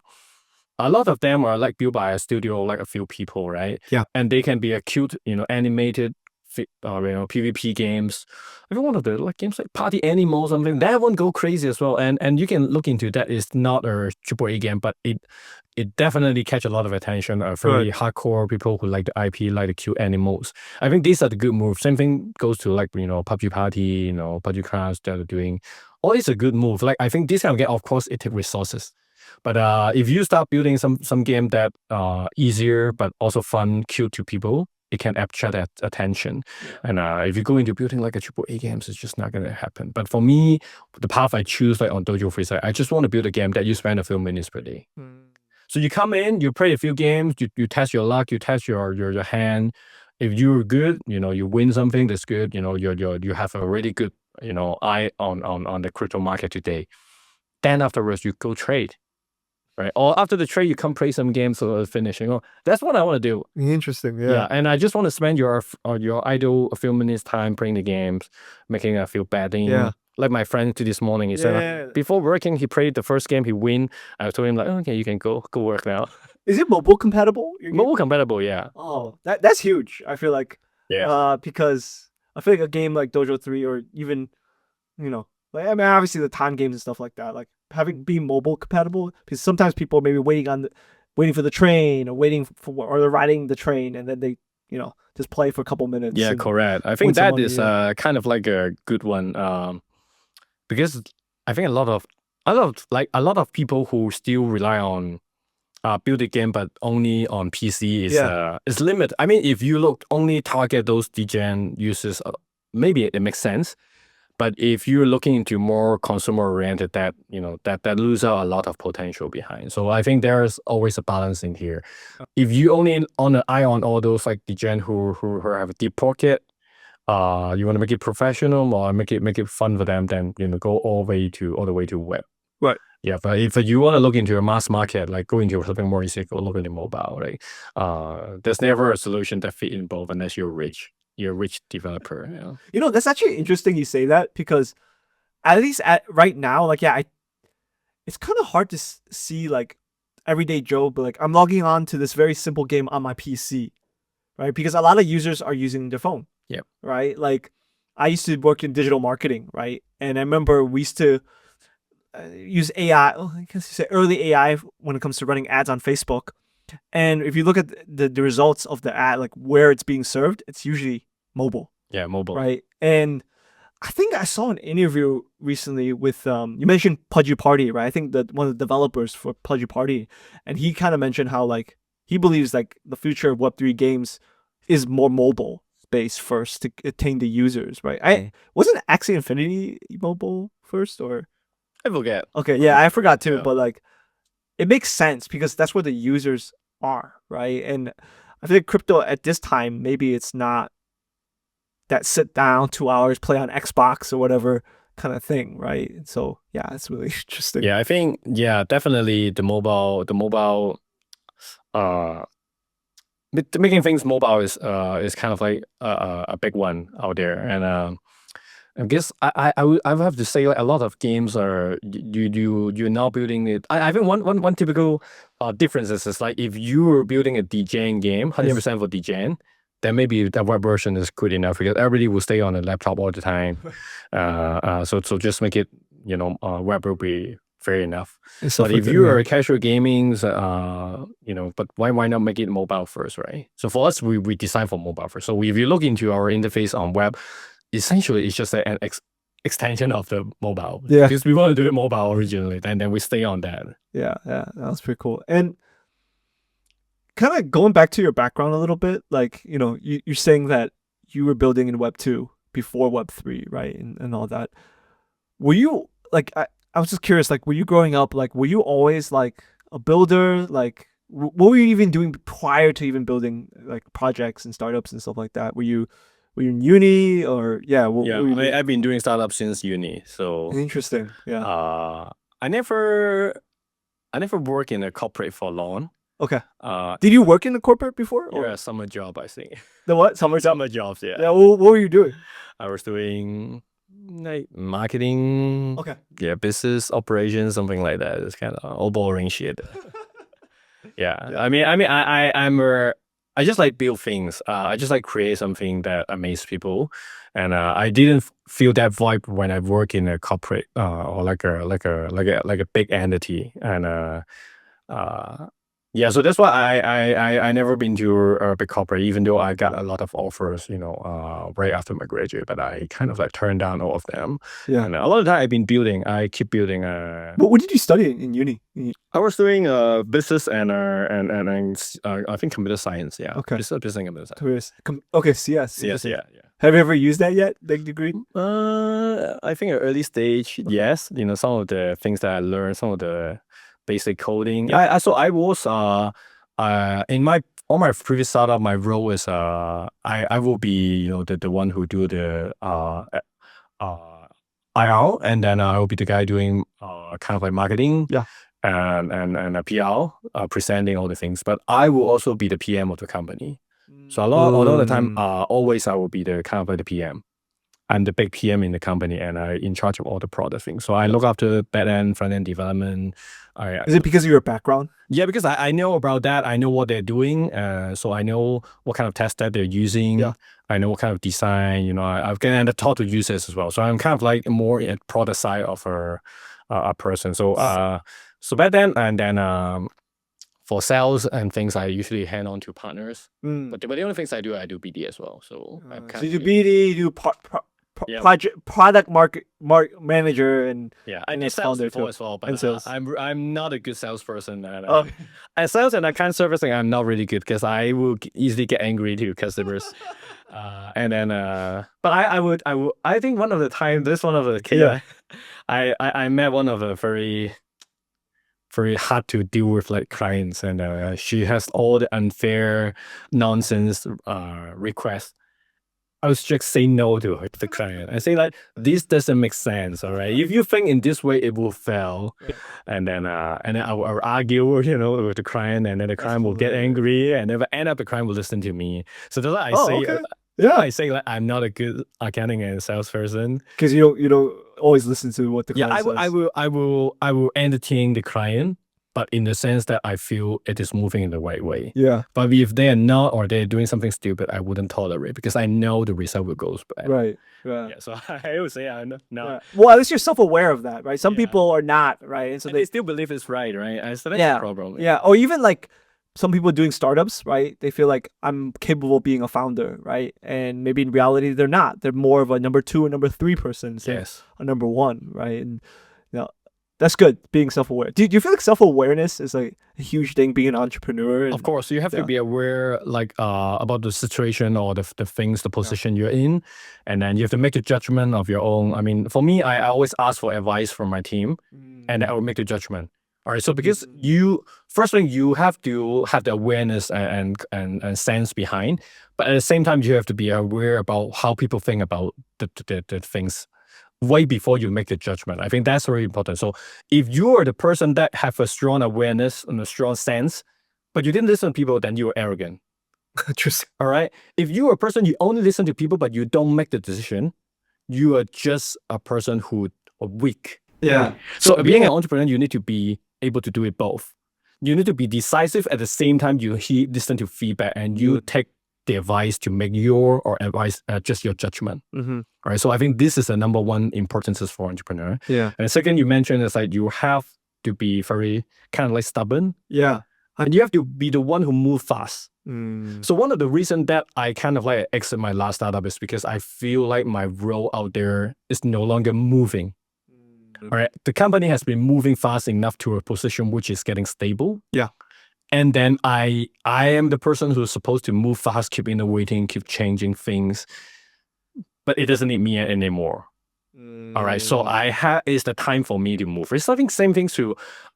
A lot of them are like built by a studio, like a few people, right? Yeah. And they can be a cute, animated, PvP games. Even one of the like games like Party Animal or something, that one go crazy as well. And you can look into that. It's not a AAA game, but it definitely catch a lot of attention. Very hardcore people who like the IP, like the cute animals. I think these are the good moves. Same thing goes to like PUBG Party, PUBG Class that are doing. All these are good moves. Like I think this kind of game, of course, it takes resources. But if you start building some game that easier but also fun, cute to people, it can attract that attention. And if you go into building like a AAA games, it's just not going to happen. But for me, the path I choose like on DOJO3, I just want to build a game that you spend a few minutes per day. So you come in, you play a few games, you test your luck, you test your hand. If you're good, you win something that's good. You have a really good eye on the crypto market today. Then afterwards you go trade. Right. Or after the trade, you come play some games for finishing. That's what I want to do. Interesting. Yeah. And I just want to spend your idle a few minutes time playing the games, making a few betting. Yeah. Like my friend this morning, he said before working, he played the first game, he win. I told him like, okay, you can go work now. Is it mobile compatible? Mobile compatible, yeah. Oh, that's huge. I feel like because I feel like a game like DOJO3 or even like, I mean, obviously the time games and stuff like that, like being mobile compatible, because sometimes people are maybe waiting for the train or they're riding the train and then they just play for a couple minutes. Yeah, correct. I think that is kind of like a good one, because I think a lot of people who still rely on build a game but only on PC is limited. I mean, if you only target those degen users, maybe it makes sense. But if you're looking into more consumer-oriented, that lose out a lot of potential behind. So I think there's always a balance in here. If you only on an eye on all those like the gen who have a deep pocket, you want to make it professional or make it fun for them, then go all the way to web. Right. Yeah, but if you want to look into a mass market, like go into something more easy, go look into mobile, right? There's never a solution that fit in both unless you're rich. You're a rich developer. That's actually interesting you say that, because at least right now, like, it's kind of hard to see like everyday Joe, but like I'm logging on to this very simple game on my PC, right? Because a lot of users are using their phone. Yep. Right. Like I used to work in digital marketing, right? And I remember we used to use AI, I guess you say early AI when it comes to running ads on Facebook. And if you look at the results of the ad, like where it's being served, it's usually mobile. Yeah, mobile. Right. And I think I saw an interview recently with you mentioned Pudgy Party, right? I think that one of the developers for Pudgy Party, and he kind of mentioned how like he believes like the future of Web3 games is more mobile based first to attain the users, right? I wasn't Axie Infinity mobile first, or I forget. okay, yeah, I forgot too, Yeah. but like it makes sense because that's where the users are, right? And I think crypto at this time, maybe it's not that sit down 2 hours, play on Xbox or whatever kind of thing, right? So yeah, it's really interesting. Yeah, I think definitely the mobile making things mobile is kind of like a big one out there. And I guess I would have to say like a lot of games are you're now building it. I think one typical difference is like if you were building a DJing game 100% for DJing, then maybe the web version is good enough because everybody will stay on a laptop all the time. So just make it, web will be fair enough. But if you are casual gaming, but why not make it mobile first, right? So for us, we design for mobile first. So if you look into our interface on web, essentially it's just an extension of the mobile. Yeah. Because we want to do it mobile originally, and then we stay on that. Yeah, that was pretty cool. And kind of going back to your background a little bit, like, you're saying that you were building in Web 2 before Web 3, right? And all that. Were you, like, I was just curious, like, were you growing up, like, were you always, like, a builder? Like, what were you even doing prior to even building, like, projects and startups and stuff like that? Were you in uni or, yeah? I've been doing startups since uni, so... Interesting, yeah. I never worked in a corporate for long. Okay. Did you work in the corporate before? Or a summer job, I think. The what? Summer jobs, yeah. Yeah, what were you doing? I was doing like marketing. Okay. Yeah, business operations, something like that. It's kind of all boring shit. Yeah. I just like build things. I just like create something that amazes people, and I didn't feel that vibe when I work in a corporate or like a big entity, and yeah, so that's why I never been to a big corporate, even though I got a lot of offers, right after my graduate, but I kind of like turned down all of them. Yeah. And a lot of the time I keep building. What did you study in uni? I was doing business and I think computer science. Yeah. Okay. Business and computer science. Okay, CS. Yes, yeah. Have you ever used that yet, the degree? I think at early stage, yes. Some of the things that I learned, some of the basic coding. Yeah. I was in all my previous startup, my role is I will be the one who do the IR, and then I will be the guy doing kind of like marketing. Yeah. And a PR, presenting all the things. But I will also be the PM of the company. So a lot of the time, always I will be the kind of like the PM. I'm the big PM in the company, and I'm in charge of all the product things. So I look after back-end, front-end development. Is it because of your background? Yeah, because I know about that. I know what they're doing. So I know what kind of test that they're using. Yeah. I know what kind of design. I've gotten to talk to users as well. So I'm kind of like more at product side of a person. So back then, and then for sales and things, I usually hand on to partners. But the only things I do BD as well. So so you do BD, you do product market manager, and I did sales before as well, but sales. I'm not a good salesperson. And sales and account servicing, I'm not really good because I will easily get angry to customers. And then but I think one of the time, this one of the case, I met one of the very hard to deal with like clients, and she has all the unfair nonsense requests. I was just say no to her, the client. I say like, this doesn't make sense. All right, if you think in this way, it will fail. And then I will argue, with the client, and then the client will get angry, and never end up the client will listen to me. So that's why I say, Yeah, I say like I'm not a good accounting and salesperson. because you don't always listen to what the Yeah, client says. I will entertain the client, but in the sense that I feel it is moving in the right way. Yeah, But if they are not or they're doing something stupid, I wouldn't tolerate because I know the result will go bad. right. Yeah. Yeah, so I would say I'm not. Yeah. Well, at least you're self-aware of that, right? Some Yeah. people are not, right? And so And they still believe it's right, right? So that's yeah, the problem. yeah. Or even like some people doing startups, right? They feel like I'm capable of being a founder, right? And maybe in reality they're not. They're more of a number two or number three person, instead of Yes. a number one, right? And that's good, being self-aware. Do you feel like self-awareness is like a huge thing being an entrepreneur? Of course, you have to yeah. be aware, like about the situation or the things, the position you're in, and then you have to make a judgment of your own. I mean, for me, I always ask for advice from my team, and I will make the judgment. All right, so because you first thing you have to have the awareness and sense behind, but at the same time you have to be aware about how people think about the things way before you make the judgment. I think that's very important. So if you are the person that have a strong awareness and a strong sense, but you didn't listen to people, then you're arrogant. Interesting. All right. If you are a person you only listen to people, but you don't make the decision, you are just a person who are weak. Yeah. So being an entrepreneur, you need to be able to do it both. You need to be decisive at the same time you listen to feedback and you take the advice to make your or advice just your judgment. All right. So I think this is the number one importance for entrepreneur. Yeah. And the second you mentioned is like you have to be very kind of like stubborn. Yeah. And you have to be the one who move fast. Mm. So one of the reasons that I kind of like exit my last startup is because I feel like my role out there is no longer moving. All right. The company has been moving fast enough to a position which is getting stable. Yeah. And then I am the person who's supposed to move fast, keep innovating, keep changing things. But it doesn't need me anymore. All right. So it's the time for me to move. It's something same thing to,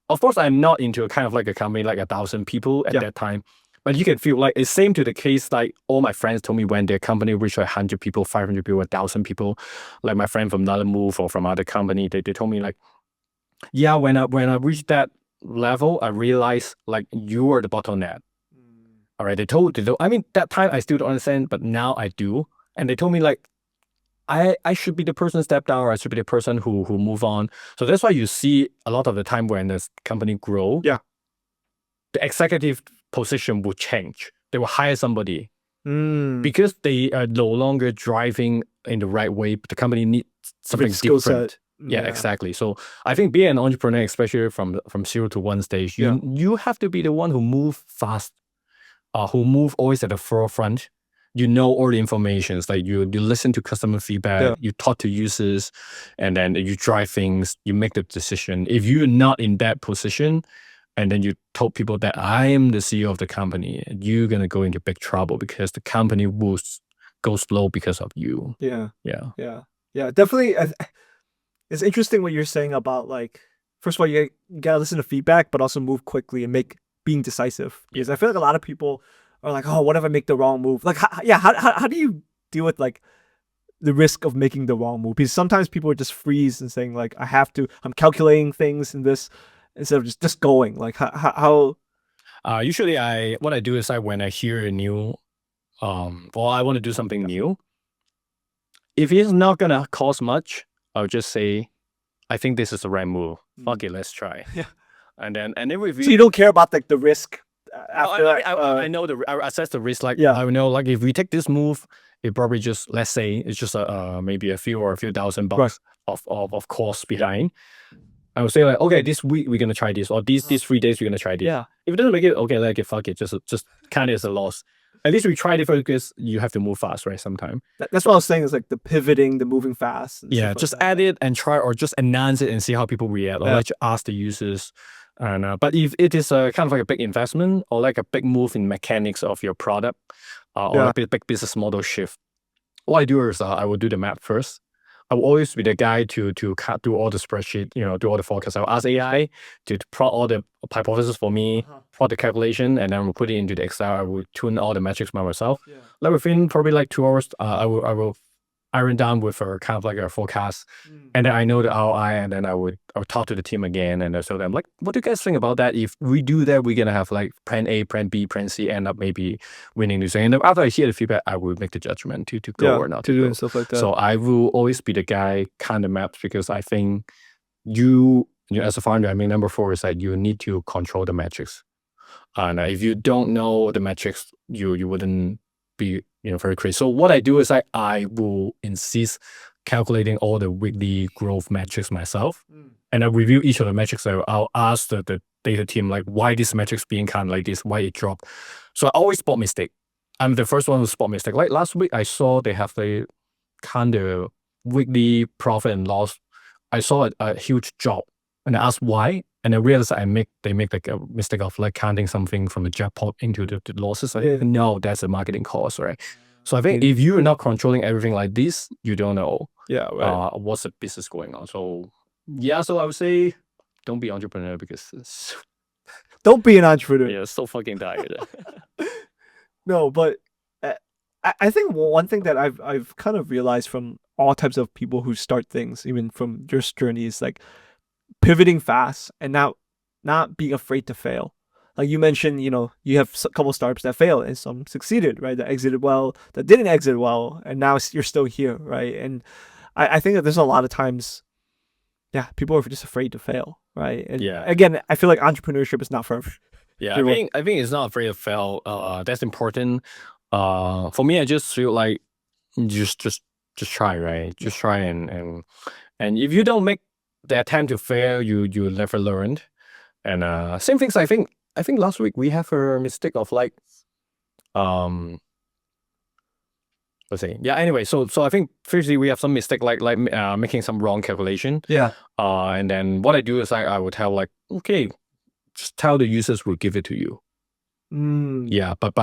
of course, I'm not into a kind of like a company like 1,000 people at that time. But you can feel like it's same to the case like all my friends told me when their company reached 100 people, 500 people, 1,000 people. Like my friend from Labubu or from other company, they told me like, yeah, when I reached that level, I realized like you are the bottleneck. All right. They told, I mean, that time I still don't understand, but now I do. And they told me like, I should be the person step down or I should be the person who move on. So that's why you see a lot of the time when this company grow, the executive position will change. They will hire somebody because they are no longer driving in the right way. The company needs something different. Yeah, exactly. So I think being an entrepreneur, especially from 0 to 1 stage, you have to be the one who move fast, who move always at the forefront. You know all the information. It's like you listen to customer feedback, you talk to users, and then you drive things, you make the decision. If you're not in that position, and then you told people that I am the CEO of the company, you're going to go into big trouble because the company will go slow because of you. Yeah. Yeah. Definitely. It's interesting what you're saying about like, first of all, you gotta listen to feedback, but also move quickly and being decisive. Because I feel like a lot of people are like, oh, what if I make the wrong move? Like, how do you deal with like the risk of making the wrong move? Because sometimes people just freeze and saying like, I'm calculating things in this instead of just going. Like how? Usually what I do is when I hear a new, or I want to do something new, if it's not gonna cost much, I'll just say, I think this is the right move. Fuck it, let's try. Yeah. And then if so you don't care about like the risk after I know I assess the risk. Like I know like if we take this move, it probably just, let's say it's just maybe a few thousand bucks of cost behind. I would say like, okay, this week we're gonna try this, or these 3 days we're gonna try this. Yeah. If it doesn't make it, okay, like fuck it, just kind of as a loss. At least we tried it because you have to move fast, right? Sometime. That's what I was saying is like the pivoting, the moving fast. Yeah, just add it and try, or just enhance it and see how people react, or like ask the users. And but if it is kind of like a big investment or like a big move in mechanics of your product, or a big business model shift, what I do is I will do the math first. I will always be the guy to do all the spreadsheet, do all the forecasts. I'll ask AI to plot all the hypotheses for me, plot the calculation, and then we'll put it into the Excel. I will tune all the metrics by myself. Like within probably like 2 hours, I will iron down with a kind of like a forecast, and then I know the ROI, and then I would talk to the team again, and I tell them like, what do you guys think about that? If we do that, we're gonna have like plan A, plan B, plan C, end up maybe winning this thing. And then after I hear the feedback, I will make the judgment to go or not to do go. and stuff like that. So I will always be the guy kind of maps, because I think you as a founder, I mean, number 4 is that you need to control the metrics. And if you don't know the metrics, you wouldn't be very crazy. So what I do is I will insist calculating all the weekly growth metrics myself, and I review each of the metrics. So I'll ask the data team like, why this metrics being kind of like this, why it dropped. So I always spot mistake. I'm the first one to spot mistake. Like last week, I saw they have the kind of weekly profit and loss. I saw a huge drop, and I asked why. And I realized they make like a mistake of like counting something from the jackpot into the losses. I didn't know that's a marketing cost, right? So I think if you're not controlling everything like this, you don't know what's the business going on. So so I would say don't be an entrepreneur, because don't be an entrepreneur. Yeah, it's so fucking tired. No, but I think one thing that I've kind of realized from all types of people who start things, even from your journey, is like pivoting fast and not being afraid to fail. Like you mentioned, you have a couple startups that failed and some succeeded, right? That exited well, that didn't exit well, and now you're still here, right? And I think that there's a lot of times, people are just afraid to fail, right? And again, I feel like entrepreneurship is not for everyone. I think it's not afraid to fail. That's important. For me, I just feel like just try, right? Just try, and if you don't make the attempt to fail, you never learned. And same things. I think last week we have a mistake of like let's say anyway. So I think firstly we have some mistake like making some wrong calculation. And then what I do is I would tell like, okay, just tell the users we'll give it to you. But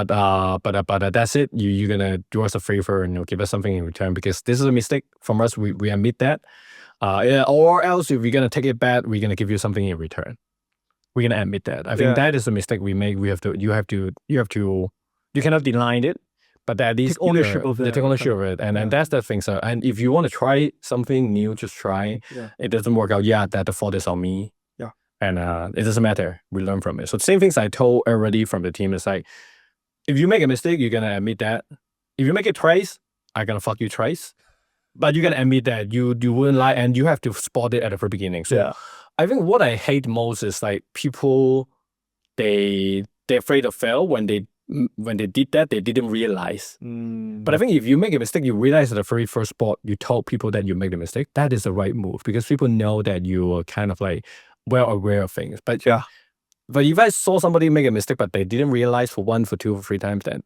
that's it. You're gonna do us a favor and give us something in return, because this is a mistake from us. We admit that. Or else if we're gonna take it back, we're gonna give you something in return. We're gonna admit that. I think that is a mistake we make. You cannot deny it, but at least take ownership of it. Take ownership of it. And that's the thing. So, and if you want to try something new, just try. It doesn't work out. That the fault is on me. And it doesn't matter. We learn from it. So the same things I told everybody from the team is like, if you make a mistake, you're gonna admit that. If you make it twice, I'm gonna fuck you twice. But you can admit that you wouldn't lie, and you have to spot it at the very beginning. So I think what I hate most is like people, they're afraid to fail when they did that, they didn't realize. But I think if you make a mistake, you realize at the very first spot, you told people that you made the mistake. That is the right move, because people know that you are kind of like well aware of things. But if I saw somebody make a mistake, but they didn't realize for 1, for 2, for 3 times, then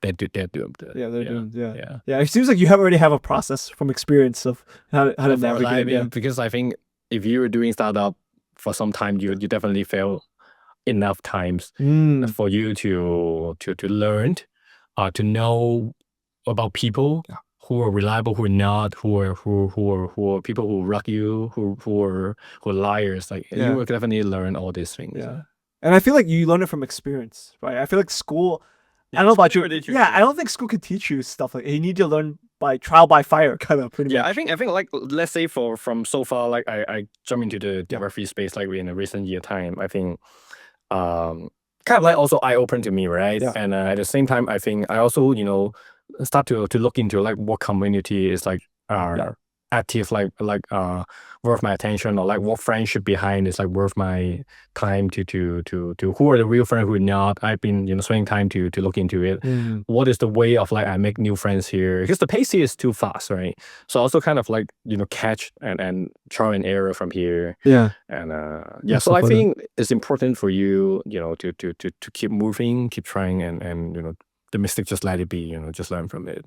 they're doomed. They're doomed. It seems like you already have a process from experience of how to navigate. Because I think if you were doing startup for some time, you definitely fail enough times for you to learn, to know about people who are reliable, who are not, who are people who rock you, who are liars. Like you will definitely learn all these things. And I feel like you learn it from experience, right? I feel like school. I don't know about you. I don't think school can teach you stuff like you need to learn by trial by fire, kind of pretty much. I think like let's say from so far, like I jumped into the Web3 space like in a recent year time. I think kind of like also eye open to me, right? And at the same time, I think I also start to look into like what community is like active, like worth my attention, or like what friendship behind is like worth my time to who are the real friends, who are not. I've been spending time to look into it. What is the way of like I make new friends here, because the pace here is too fast, right? So also kind of like catch and trial and error from here. And so I think it's important for you to keep moving, keep trying, and the mistake, just let it be, just learn from it.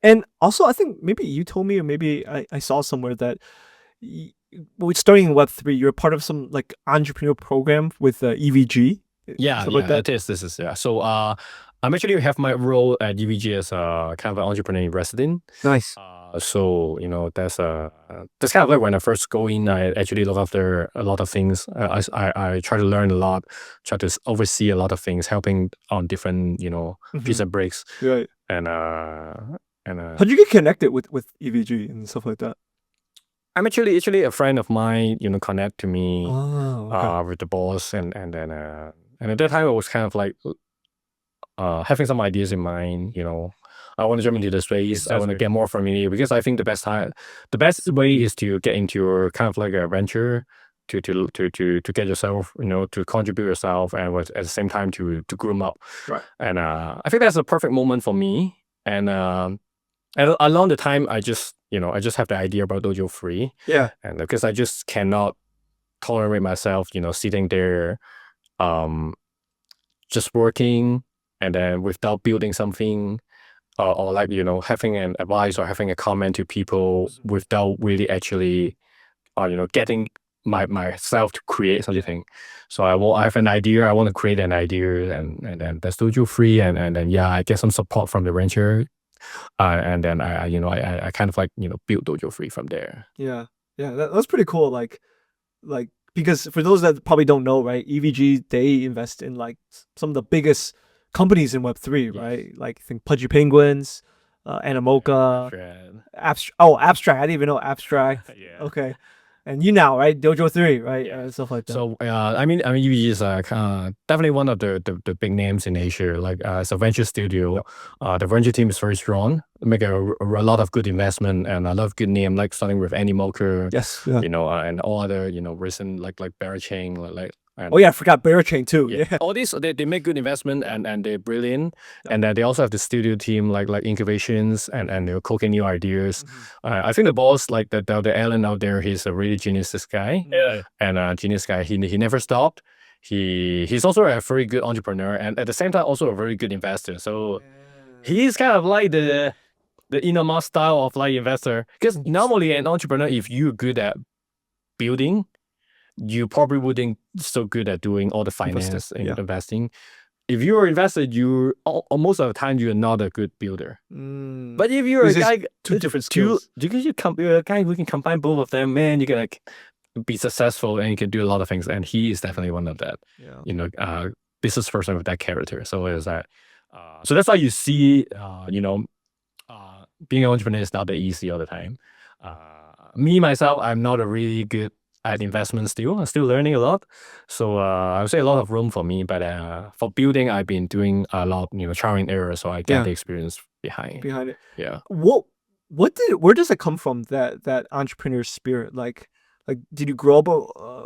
And also, I think maybe you told me, or maybe I saw somewhere that with starting in Web3, you're part of some like entrepreneur program with EVG. This is. So I'm actually have my role at EVG as a kind of an entrepreneur in resident. Nice. So that's kind of like when I first go in, I actually look after a lot of things. I try to learn a lot, try to oversee a lot of things, helping on different piece of bricks. Right. And And how'd you get connected with EVG and stuff like that? I'm actually a friend of mine, connect to me with the boss, and then and at that time I was kind of like having some ideas in mind. I want to jump into the space. I want to get more familiar, because I think the best way is to get into kind of like a venture to get yourself, to contribute yourself, and at the same time to groom up. Right. And I think that's a perfect moment for me. And along the time, I just have the idea about DOJO3. Yeah. And because I just cannot tolerate myself, sitting there, just working, and then without building something, or like, having an advice or having a comment to people without really actually, getting myself to create something. So I have an idea. I want to create an idea, and then that's DOJO3, and then I get some support from the venture. And then I kind of like, build DOJO3 from there. Yeah. That's pretty cool. Like because for those that probably don't know, right? EVG, they invest in like some of the biggest companies in Web3, right? Like I think Pudgy Penguins, Animoca, Abstract. I didn't even know Abstract. Yeah. Okay. And now, right? DOJO3, right? Yeah. Stuff like that. So I mean, EVG is definitely one of the big names in Asia. Like it's a venture studio. The venture team is very strong. Make a lot of good investment and a lot of good name, like starting with Animoca. Yes. Yeah. And all other recent like Barachain, like. I forgot Barachain too. Yeah. All these they make good investment, and they're brilliant. And then they also have the studio team, like incubations, and they're cooking new ideas. I think the boss, like the Alan out there, he's a really genius guy. Yeah. And genius guy. He never stopped. He's also a very good entrepreneur, and at the same time also a very good investor. So he's kind of like the Elon Musk style of like investor. Because normally an entrepreneur, if you're good at building, you probably wouldn't so good at doing all the finance and investing. If you're an investor, most of the time you're not a good builder. But if you're a guy, two different skills. You're a guy who can combine both of them, man, you can like be successful and you can do a lot of things. And he is definitely one of that. Yeah. Business person with that character. So it's that. So that's why you see, being an entrepreneur is not that easy all the time. Me myself, I'm not a really good at investment still. I'm still learning a lot. So I would say a lot of room for me. But for building, I've been doing a lot, trial and error. So I get the experience behind it. Yeah. Where does it come from, that entrepreneur spirit? Like did you grow up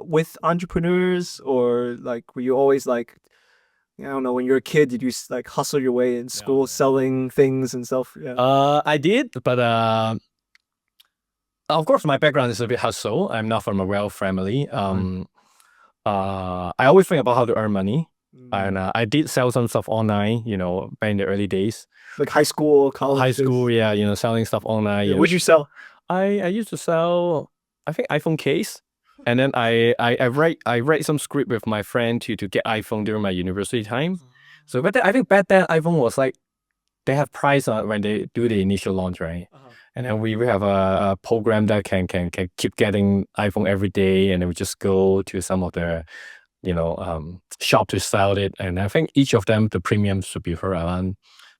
with entrepreneurs, or like were you always like, I don't know, when you're a kid, did you like hustle your way in school selling things and stuff? Yeah. I did, but of course my background is a bit hustle. I'm not from a wealth family. I always think about how to earn money. And I did sell some stuff online, back in the early days. Like high school, college? High school, yeah, selling stuff online. Yeah, what'd you sell? I used to sell, I think, iPhone case. And then I write some script with my friend to get iPhone during my university time. So I think back then iPhone was like, they have price on when they do the initial launch, right? And then we have a program that can keep getting iPhone every day, and then we just go to some of the shop to sell it. And I think each of them, the premium should be for around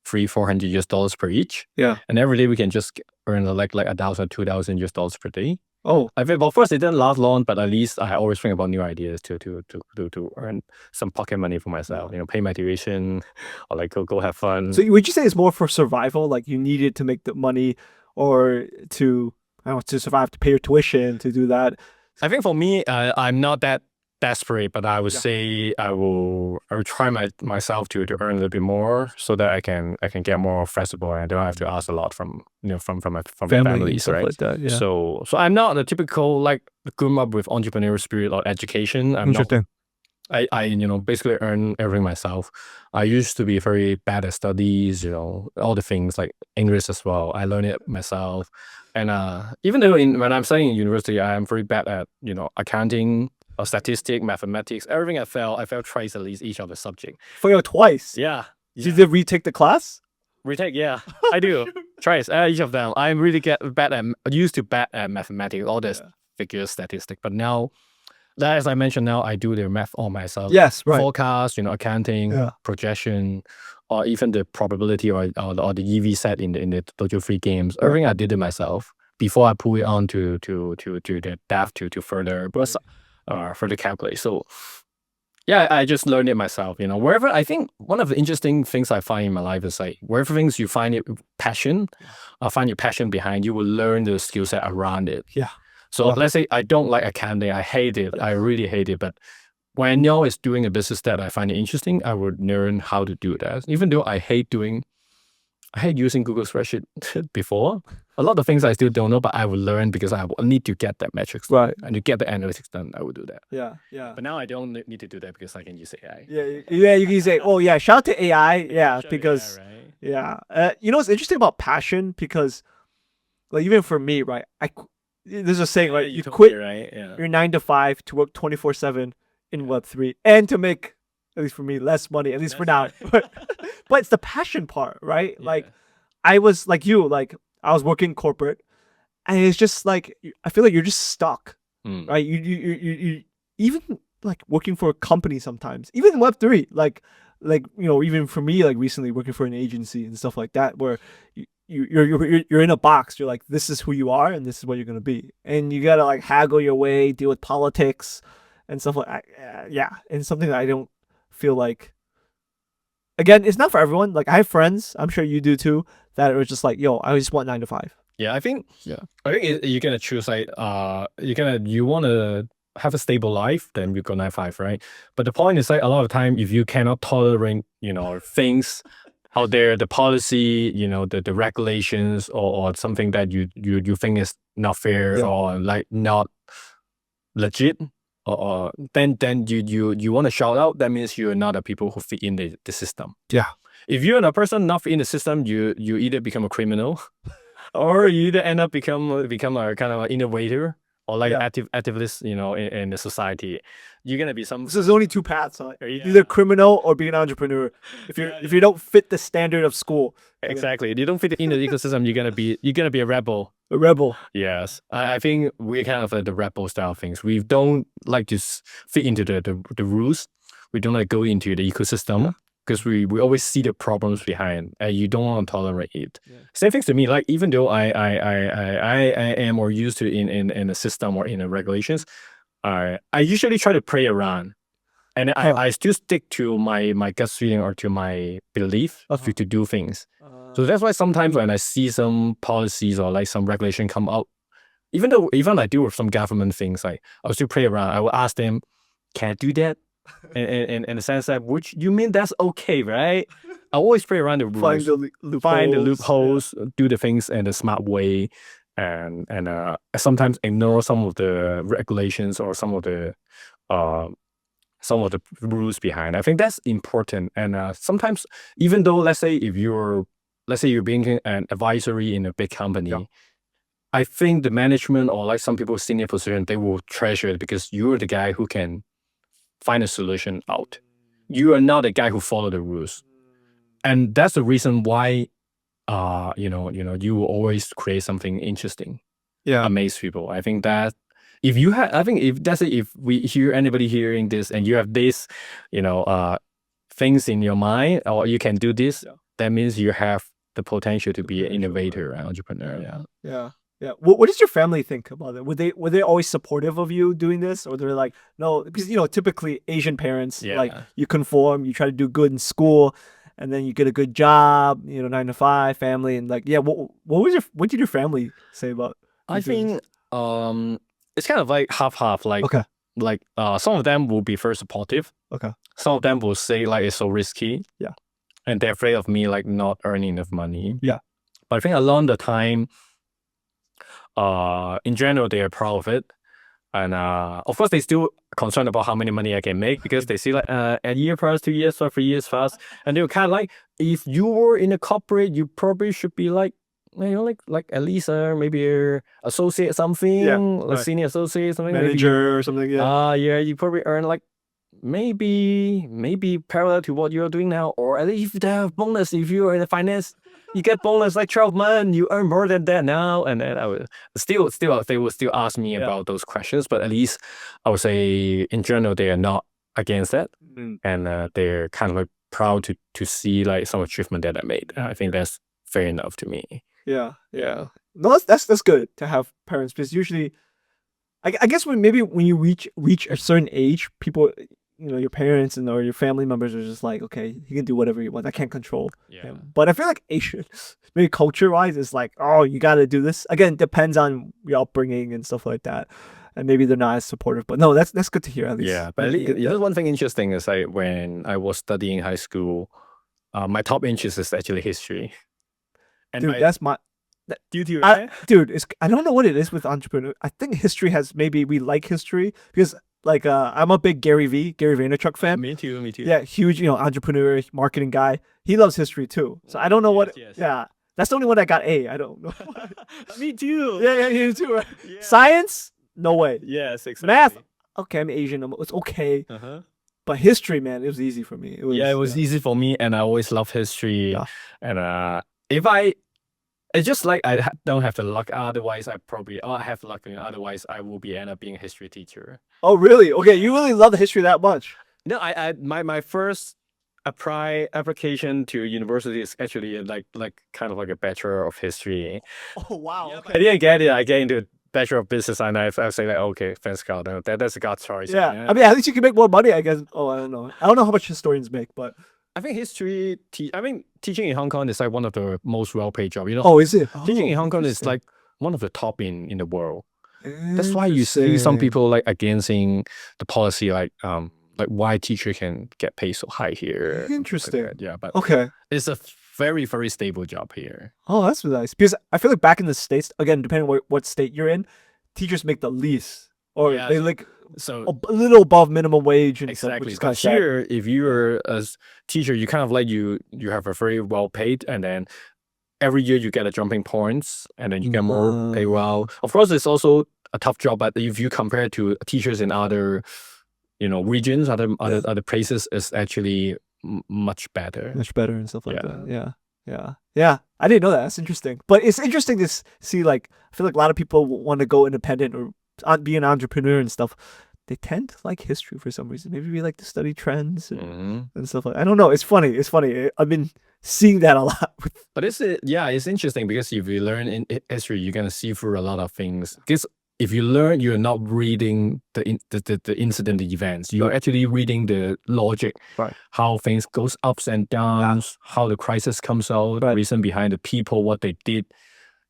$300-400 per each. Yeah. And every day we can just earn like $1,000-2,000 per day. Oh, I think, well, first it didn't last long, but at least I always think about new ideas to earn some pocket money for myself. Pay my tuition, or like go have fun. So would you say it's more for survival? Like you needed to make the money, or to survive, to pay your tuition, to do that? I think for me, I'm not that desperate, but I would say I will try myself to earn a little bit more, so that I can get more flexible, and I don't have to ask a lot from my families, right? Like that, yeah. So I'm not the typical like grown up with entrepreneurial spirit or education. I'm not. I basically earn everything myself. I used to be very bad at studies, all the things like English as well. I learned it myself, and even though when I'm studying in university, I am very bad at accounting, or statistics, mathematics, everything. I failed twice at least each of the subject. Failed twice? Yeah. Did you retake the class? Retake, yeah. I do. Twice, each of them. I'm really bad at mathematics, all this figures, statistics. But now that, as I mentioned now, I do the math all myself. Yes, right. Forecast, accounting, projection, or even the probability or the EV set in the Dojo3 games. Everything I did it myself before I put it on to the dev to further calculate. So yeah, I just learned it myself. Wherever I think one of the interesting things I find in my life is like wherever things you find it passion, find your passion behind, you will learn the skill set around it. Yeah. So let's say I don't like accounting, I hate it, I really hate it. But when I know it's doing a business that I find it interesting, I would learn how to do that. Even though I hate using Google Spreadsheet before. A lot of things I still don't know, but I will learn because I will need to get that metrics right, and to get the analytics done. I will do that. Yeah. But now I don't need to do that because I can use AI. Yeah. You can say, oh yeah, shout out to AI. Yeah, because what's interesting about passion, because like even for me, right? There's a saying, right? You quit your 9 to 5 to work 24/7 in Web3 and to make, at least for me, less money, at least for now. But it's the passion part, right? Yeah. Like I was like you, like I was working corporate, and it's just like I feel like you're just stuck, right? You even like working for a company sometimes, even in Web3, like even for me, like recently working for an agency and stuff like that, where you're in a box. You're like, this is who you are, and this is what you're gonna be, and you gotta like haggle your way, deal with politics and stuff like that. Yeah, and something that I don't feel like. Again, it's not for everyone. Like I have friends, I'm sure you do too, that are just like, yo, I just want 9 to 5. Yeah, I think you're gonna choose like you wanna have a stable life, then you go 9 to 5, right? But the point is like a lot of time if you cannot tolerate, things out there, the policy, the regulations or something that you think is not fair or like not legit, or then you want to shout out, that means you're not a people who fit in the system. Yeah. If you're a person not fit in the system, you either become a criminal or you either end up become a kind of an innovator or like activist, in the society. You're gonna be some. So there's only two paths, huh? You're either criminal or being an entrepreneur. If you don't fit the standard of school. Exactly. If you don't fit in the ecosystem, you're gonna be a rebel. A rebel. Yes. I think we're kind of like the rebel style things. We don't like to fit into the rules. We don't like go into the ecosystem because we always see the problems behind and you don't want to tolerate it. Same things to me. Like even though I am more used to in a system or in the regulations, I usually try to play around. And I still stick to my gut feeling or to my belief to do things. So that's why sometimes when I see some policies or like some regulation come out, even I deal with some government things, like I'll still play around. I will ask them, can I do that? And in the sense that, which you mean that's okay, right? I always play around the rules, find the loopholes, do the things in a smart way, and sometimes ignore some of the regulations or some of the rules behind. I think that's important. And sometimes, even though let's say you're being an advisory in a big company, I think the management or like some people senior position, they will treasure it because you're the guy who can find a solution out. You are not the guy who follow the rules, and that's the reason why you will always create something interesting, amaze people. I think that if we hear anybody hearing this and you have this, things in your mind or you can do this, that means you have the potential to be an innovator and entrepreneur. Yeah. What does your family think about it? Were they always supportive of you doing this, or they're like, no? Because typically Asian parents, like you conform, you try to do good in school, and then you get a good job, 9 to 5, family, and like, what did your family say about? I think it's kind of like half. Like some of them will be very supportive. Okay. Some of them will say like it's so risky. Yeah. And they're afraid of me like not earning enough money. Yeah. But I think along the time, in general, they are proud of it. And of course, they still concerned about how many money I can make because they see like a year pass, 2 years, or 3 years pass. And they were kind of like, if you were in a corporate, you probably should be like, like at least maybe a associate something, senior associate something, manager or something. You probably earn like maybe parallel to what you're doing now, or at least if they have bonus if you're in the finance. you get bonus like 12 months, you earn more than that now. And then I would still, they would still ask me about those questions, but at least I would say in general, they are not against that. And they're kind of like proud to see like some achievement that I made. I think that's fair enough to me. Yeah. No, that's good to have parents, because usually, I guess when you reach a certain age, people, your parents or your family members are just like, okay, he can do whatever he wants. I can't control him. But I feel like Asian, maybe culture-wise, it's like, oh, you got to do this. Again, depends on your upbringing and stuff like that. And maybe they're not as supportive. But no, that's good to hear at least. Yeah, but at least, one thing interesting is like when I was studying high school, my top interest is actually history. And dude, that's my... Due to dude, I don't know what it is with entrepreneur. I think history has, maybe we like history because like I'm a big Gary Vaynerchuk fan. Me too. Yeah, huge, entrepreneur, marketing guy. He loves history too. So I don't know what. Yes. Yeah, that's the only one that got A. I don't know. Me too. Yeah, you too. Right? Yeah. Science, no way. Yes, exactly. Math, okay, I'm Asian. It's okay. But history, man, it was easy for me. It was easy for me, and I always love history. Yeah. And it's just like I don't have the luck. Otherwise, I have luck. Otherwise, I will end up being a history teacher. Oh, really? Okay, you really love the history that much? No, my first application to university is actually like kind of like a bachelor of history. Oh wow! Yeah, okay. I didn't get it. I get into bachelor of business, and I say like, okay, thanks God, that's a God's choice. Yeah, I mean, at least you can make more money, I guess. Oh, I don't know how much historians make, but. I think history, teaching in Hong Kong is like one of the most well-paid jobs. Oh, is it? Teaching in Hong Kong is like one of the top in the world. That's why you see some people like against the policy, like why teacher can get paid so high here. Interesting. Like yeah, but okay, it's a very, very stable job here. Oh, that's nice. Because I feel like back in the States, again, depending on what state you're in, teachers make the least, or they like. So a little above minimum wage and exactly. Stuff, which is here, if you're a teacher, you kind of like you have a very well paid, and then every year you get a jumping points, and then you get more pay. Well, of course, it's also a tough job, but if you compare to teachers in other, regions, other places, it's actually much better and stuff like that. Yeah. I didn't know that. That's interesting. But it's interesting to see. Like, I feel like a lot of people want to go independent or be an entrepreneur and stuff. They tend to like history for some reason. Maybe we like to study trends and stuff like that. I don't know. It's funny. I've been seeing that a lot. But it's interesting because if you learn in history, you're gonna see through a lot of things. Because if you learn, you're not reading the incident, the events. You're actually reading the logic, how things goes ups and downs, how the crisis comes out, the reason behind the people, what they did.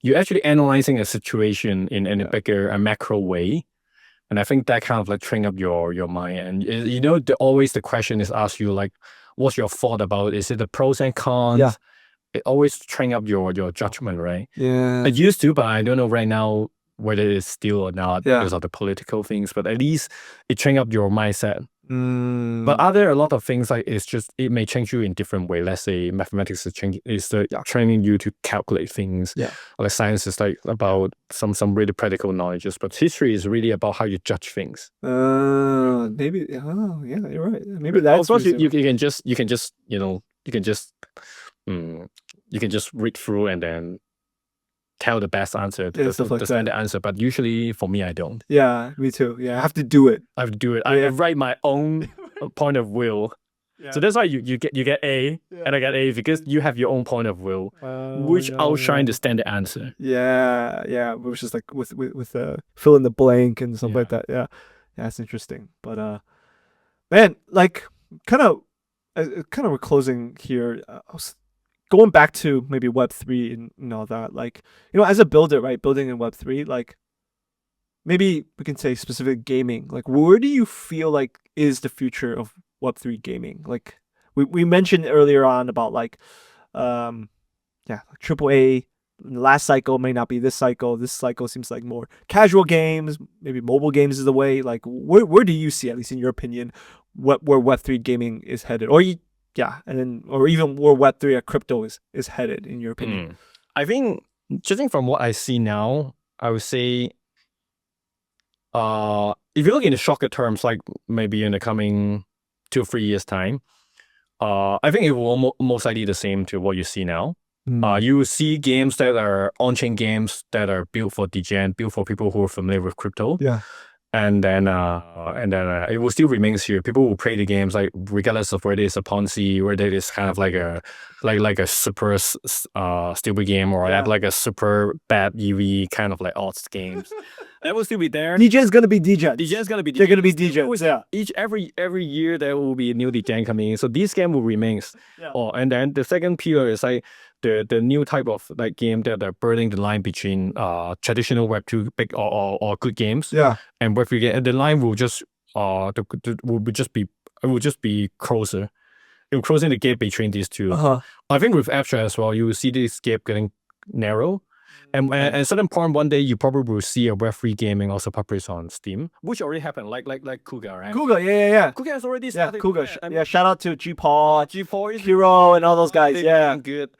You're actually analyzing a situation in a bigger, a macro way. And I think that kind of like train up your mind. And always the question is asked you like, what's your thought about it? Is it the pros and cons? Yeah. It always train up your judgment, right? Yeah. It used to, but I don't know right now whether it's still or not because of the political things. But at least it train up your mindset. But a lot of things like it may change you in different way. Let's say mathematics is training you to calculate things. Yeah. Like science is like about some really practical knowledges. But history is really about how you judge things. Maybe. Oh, yeah, you're right. Maybe that's. Of course, you can just read through and then tell the best answer, the standard answer, but usually for me, I don't. Yeah, me too. Yeah, I have to do it. I write my own point of view. Yeah. So that's why you get A and I get A because you have your own point of view, which outshine the standard answer. Yeah, which is like with fill in the blank and stuff like that. Yeah, that's interesting. But man, like kind of we're closing here. Going back to maybe Web3 and all that, like, as a builder, right, building in Web3, like, maybe we can say specific gaming, like, where do you feel like is the future of Web3 gaming? Like, we mentioned earlier on about, like, AAA, last cycle may not be this cycle. This cycle seems like more casual games, maybe mobile games is the way. Like, where do you see, at least in your opinion, where Web3 gaming is headed? Or or even where Web3 or crypto is headed, in your opinion? I think, judging from what I see now, I would say, if you look in the shorter terms, like maybe in the coming 2 or 3 years' time, I think it will most likely the same to what you see now. You will see games that are on-chain games that are built for degen, built for people who are familiar with crypto. Yeah. And then it will still remains here. People will play the games like regardless of whether it's a Ponzi, whether it is kind of like a super stupid game or have like a super bad EV kind of like odds games. That will still be there. DJ is gonna be DJ. DJ is gonna be. They're gonna be DJs. Yeah. Every year there will be a new DJ coming in. So this game will remain. Yeah. Oh, and then the second pillar is like the new type of like game that are blurring the line between traditional Web2 big or good games. Yeah. And Web3 game, and the line will just will just be closer. It will closing the gap between these two. I think with abstract as well, you will see this gap getting narrow. And at a certain point, one day you probably will see a Web3 gaming also published on Steam, which already happened, like Kuga, right? Kuga, yeah. Kuga has already started. Yeah, Kuga. Shout out to G-Paw, is Hero, and all those guys. Yeah, good.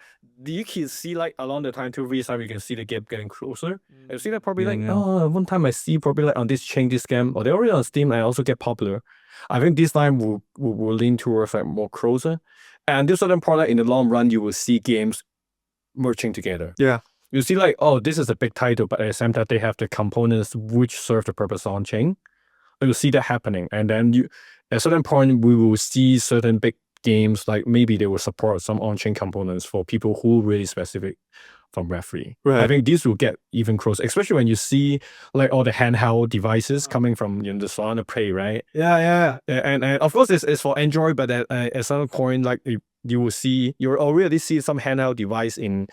You can see like along the time to restart, you can see the gap getting closer. I see that probably one time I see probably like on this chain, this game, or they're already on Steam, and also get popular. I think this line will lean towards like more closer, and this certain point, like, in the long run, you will see games merging together. Yeah. You see like, oh, this is a big title, but at the same time, they have the components which serve the purpose on chain. You'll see that happening. And then at a certain point, we will see certain big games, like maybe they will support some on-chain components for people who really specific from Web3. Right. I think this will get even closer, especially when you see like all the handheld devices coming from the Solana Play, right? Yeah. And of course, it's for Android, but at some point, like you will see, you already see some handheld device in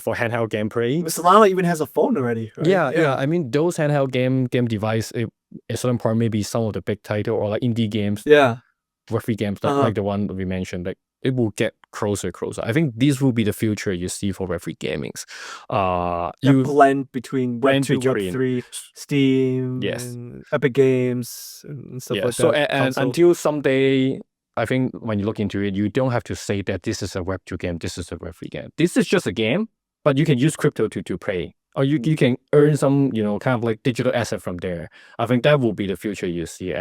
for handheld gameplay. Solana even has a phone already. Right? Yeah. I mean, those handheld game device, at some point, maybe some of the big title or like indie games. Yeah. Web3 games, like the one we mentioned, like it will get closer. I think this will be the future you see for Web3 gamings. You blend between Web2, Web3, Steam, and Epic Games, and stuff like that. So and until someday, I think when you look into it, you don't have to say that this is a Web2 game, this is a Web3 game. This is just a game, but you can use crypto to play. Or you can earn some, kind of like digital asset from there. I think that will be the future you see.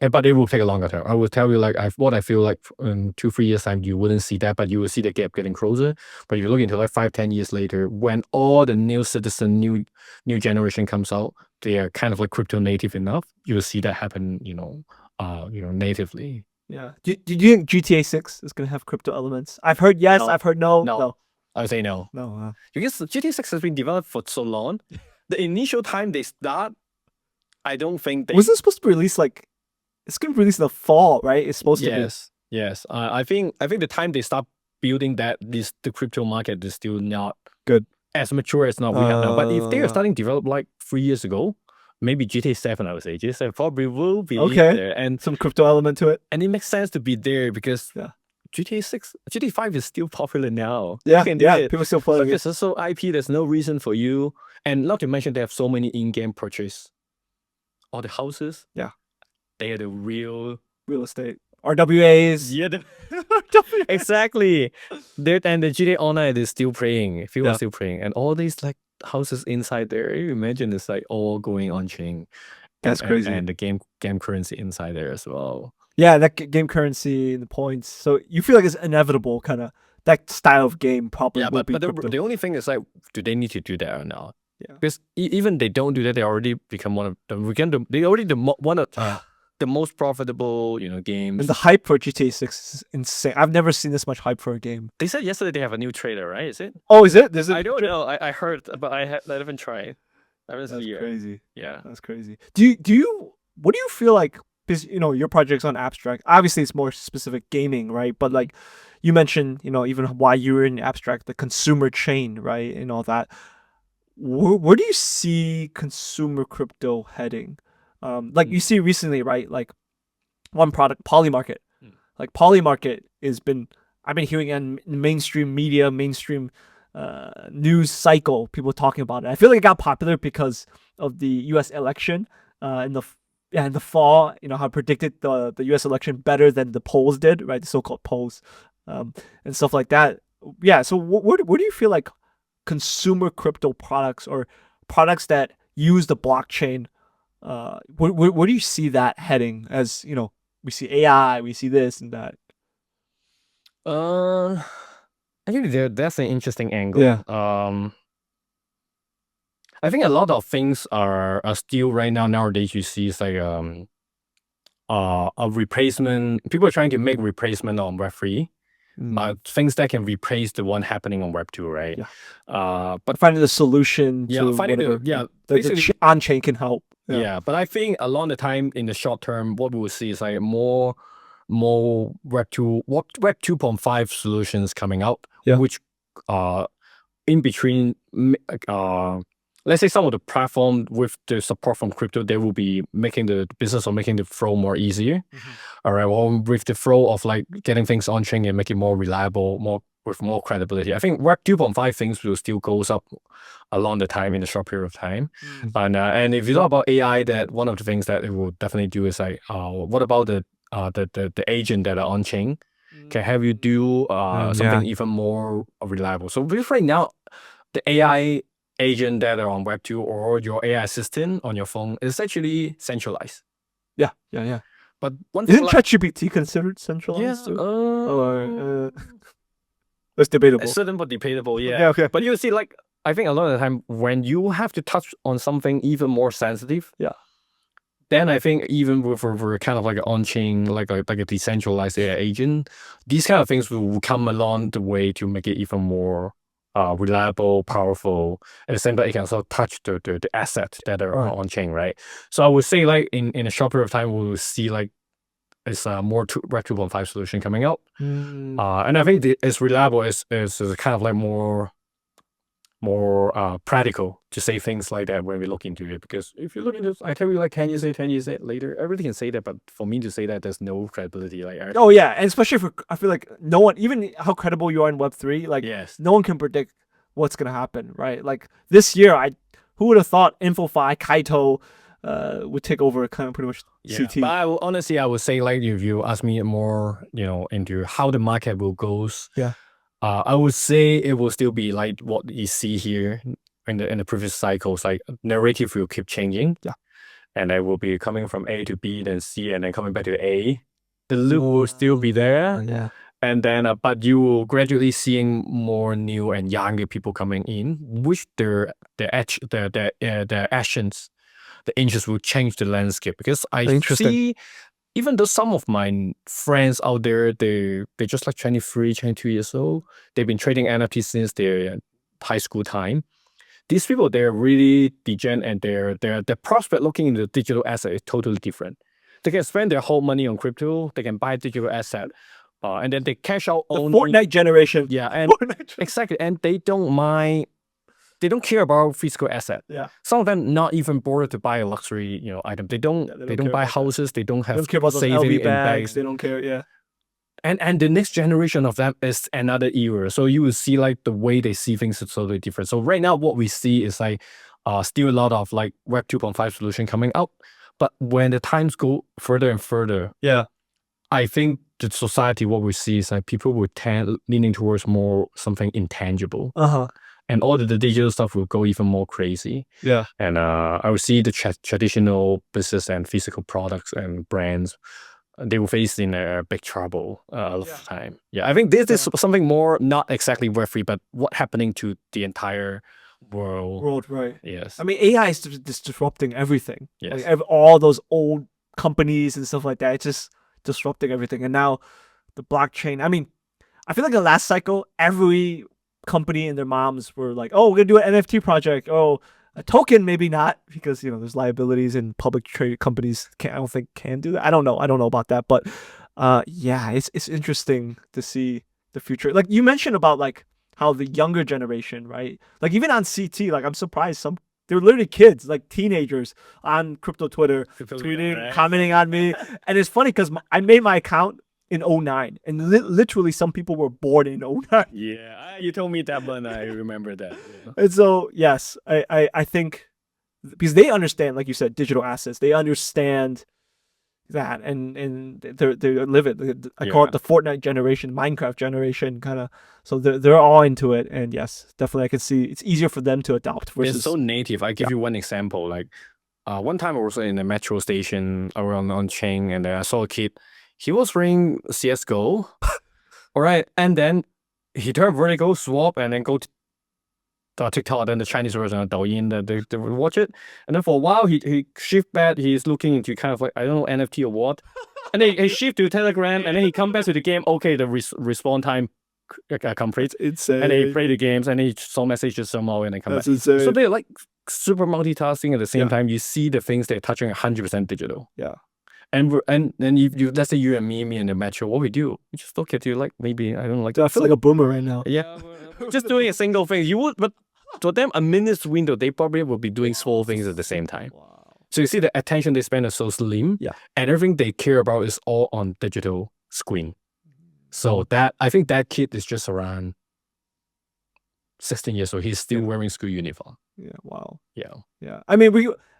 But it will take a longer time. I will tell you, like, what I feel like in 2-3 years time, you wouldn't see that, but you will see the gap getting closer. But if you look into like 5-10 years later, when all the new citizen, new generation comes out, they are kind of like crypto native enough. You will see that happen, natively. Yeah. Do you think GTA 6 is gonna have crypto elements? I've heard yes. I've heard no. No. I would say no. No. Because GTA 6 has been developed for so long. The initial time they start, I don't think they. Was it supposed to be released like? It's going to be released in the fall, right? It's supposed to be. Yes. I think the time they start building the crypto market is still not good, as mature as not we have now. But if they are starting to develop like 3 years ago, maybe GTA 7, I would say GTA 7 probably will be there, and some crypto element to it. And it makes sense to be there because GTA 5 is still popular now. Yeah, people still playing it. So IP, there's no reason for you, and not to mention they have so many in-game purchase. All the houses. Yeah. They are the real estate. RWAs. Yeah, exactly. And the GTA Online is still playing. People are still playing. And all these like houses inside there, you imagine it's like all going on chain. That's crazy. And the game currency inside there as well. Yeah, that game currency, the points. So you feel like it's inevitable, kind of that style of game probably. Yeah, will be but the only thing is like, do they need to do that or not? Yeah. Because even they don't do that, they already become one of the most profitable, games. And the hype for GTA 6 is insane. I've never seen this much hype for a game. They said yesterday they have a new trailer, right? Is it? Oh, is it? I don't know. I heard, but I haven't tried. That's crazy. Yeah, that's crazy. What do you feel like? Because your project's on abstract. Obviously, it's more specific gaming, right? But like you mentioned, even why you were in abstract, the consumer chain, right, and all that. Where do you see consumer crypto heading? Like you see recently, right? Like one product, Polymarket. Like Polymarket I've been hearing in mainstream media, mainstream news cycle, people talking about it. I feel like it got popular because of the U.S. election in the fall. How it predicted the U.S. election better than the polls did, right? The so-called polls and stuff like that. Yeah. So where do you feel like consumer crypto products or products that use the blockchain? Where do you see that heading? As we see AI, we see this and that. Actually, that's an interesting angle. Yeah. I think a lot of things are still right now nowadays. You see, it's like a replacement. People are trying to make replacement on Web3. Things that can replace the one happening on Web 2, right? Yeah. But finding the solution to whatever the on-chain can help. Yeah, but I think along the time, in the short term, what we will see is like more Web 2.5 solutions coming out, which in between, let's say some of the platform with the support from crypto, they will be making the business or making the flow more easier. All right, well, with the flow of like getting things on chain and make it more reliable, with more credibility. I think Web 2.5 things will still goes up along the time in a short period of time. And if you talk about AI, that one of the things that it will definitely do is like, what about the agent that are on chain can have you do something even more reliable. So with right now, the AI agent that are on Web 2 or your AI assistant on your phone is actually centralized. Yeah. But isn't ChatGPT considered centralized too? Or it's debatable. It's certain but debatable, yeah. Yeah, okay. But you see, like, I think a lot of the time when you have to touch on something even more sensitive, then I think even with kind of like an on-chain, like a decentralized AI agent, these kind of things will come along the way to make it even more reliable, powerful. At the same time, it can also touch the assets that are on chain, right? So I would say, like, in a short period of time, we will see like it's more Web 2.5 solution coming out, and I think it's reliable. Is kind of like more practical to say things like that when we look into it. Because if you look into this, I tell you, like, can you say it later? Everybody can say that, but for me to say that, there's no credibility. Like, oh yeah, and especially for, I feel like no one, even how credible you are in Web3, like no one can predict what's gonna happen, right? Like this year, who would have thought InfoFi, Kaito would take over kind of pretty much CT. But honestly, I would say, like, if you ask me more, into how the market will goes, I would say it will still be like what you see here in the previous cycles. Like, narrative will keep changing, and it will be coming from A to B, then C, and then coming back to A. The loop will still be there, and then but you will gradually seeing more new and younger people coming in, which their actions, the interest will change the landscape. Because I see, even though some of my friends out there, they're just like 23, 22 years old, they've been trading NFTs since their high school time. These people, they're really degen, and their prospect looking into digital asset is totally different. They can spend their whole money on crypto, they can buy digital asset, and then they cash out on Fortnite generation. Yeah, and exactly, and they don't mind. They don't care about physical asset. Some of them not even bother to buy a luxury, item. They don't buy houses. They don't have they don't care about those saving LV in bags. banks. They don't care. And the next generation of them is another era. So you will see, like, the way they see things is totally different. So right now what we see is like still a lot of like Web 2.5 solution coming out. But when the times go further and further, I think the society, what we see is like people will tend leaning towards more something intangible. And all the digital stuff will go even more crazy. And I would see the traditional business and physical products and brands, they will face in a big trouble a lot of the time. I think this is something more, not exactly Web3, but what happening to the entire world. Right. Yes. I mean, AI is disrupting everything. Yes. Like all those old companies and stuff like that, it's just disrupting everything. And now the blockchain, I mean, I feel like the last cycle, every company and their moms were like, oh, we're gonna do an NFT project. Oh, a token, maybe not, because there's liabilities, and public traded companies I don't think can do that. I don't know about that, but it's interesting to see the future. Like you mentioned about like how the younger generation, right? Like even on CT, like I'm surprised they're literally kids, like teenagers on crypto Twitter, tweeting, commenting on me. And it's funny because I made my account in 2009, and literally some people were born in 2009. Yeah, you told me that one. I remember that. And so yes, I think because they understand, like you said, digital assets. They understand that, and they live it. I call it the Fortnite generation, Minecraft generation, kind of. So they're all into it, and yes, definitely I can see it's easier for them to adopt. Versus it's so native. I give you one example. Like one time I was in a metro station around on chain, and I saw a kid. He was playing CS:GO, all right, and then he turned vertical, swap, and then go to TikTok, then the Chinese version of Douyin, they would watch it. And then for a while, he shift back. He's looking into kind of like, I don't know, NFT or what. And then he shift to Telegram, and then he come back to the game. Okay, the respawn time complete. Insane. And then he play the games, and then he saw messages somehow, and then come That's back. insane. So they're like super multitasking at the same time. You see the things they're touching 100% digital. Yeah. And you let's say you and me in the metro, what we do? We just look at you like maybe I don't know, like. Dude, I feel like a boomer right now. Yeah, just doing a single thing. You would, but for them, a minute's window, they probably will be doing small things at the same time. Wow. So you see the attention they spend is so slim. Yeah. And everything they care about is all on digital screen. So that I think that kid is just around 16 years old. He's still wearing school uniform. Yeah. Wow. Yeah. Yeah. I mean,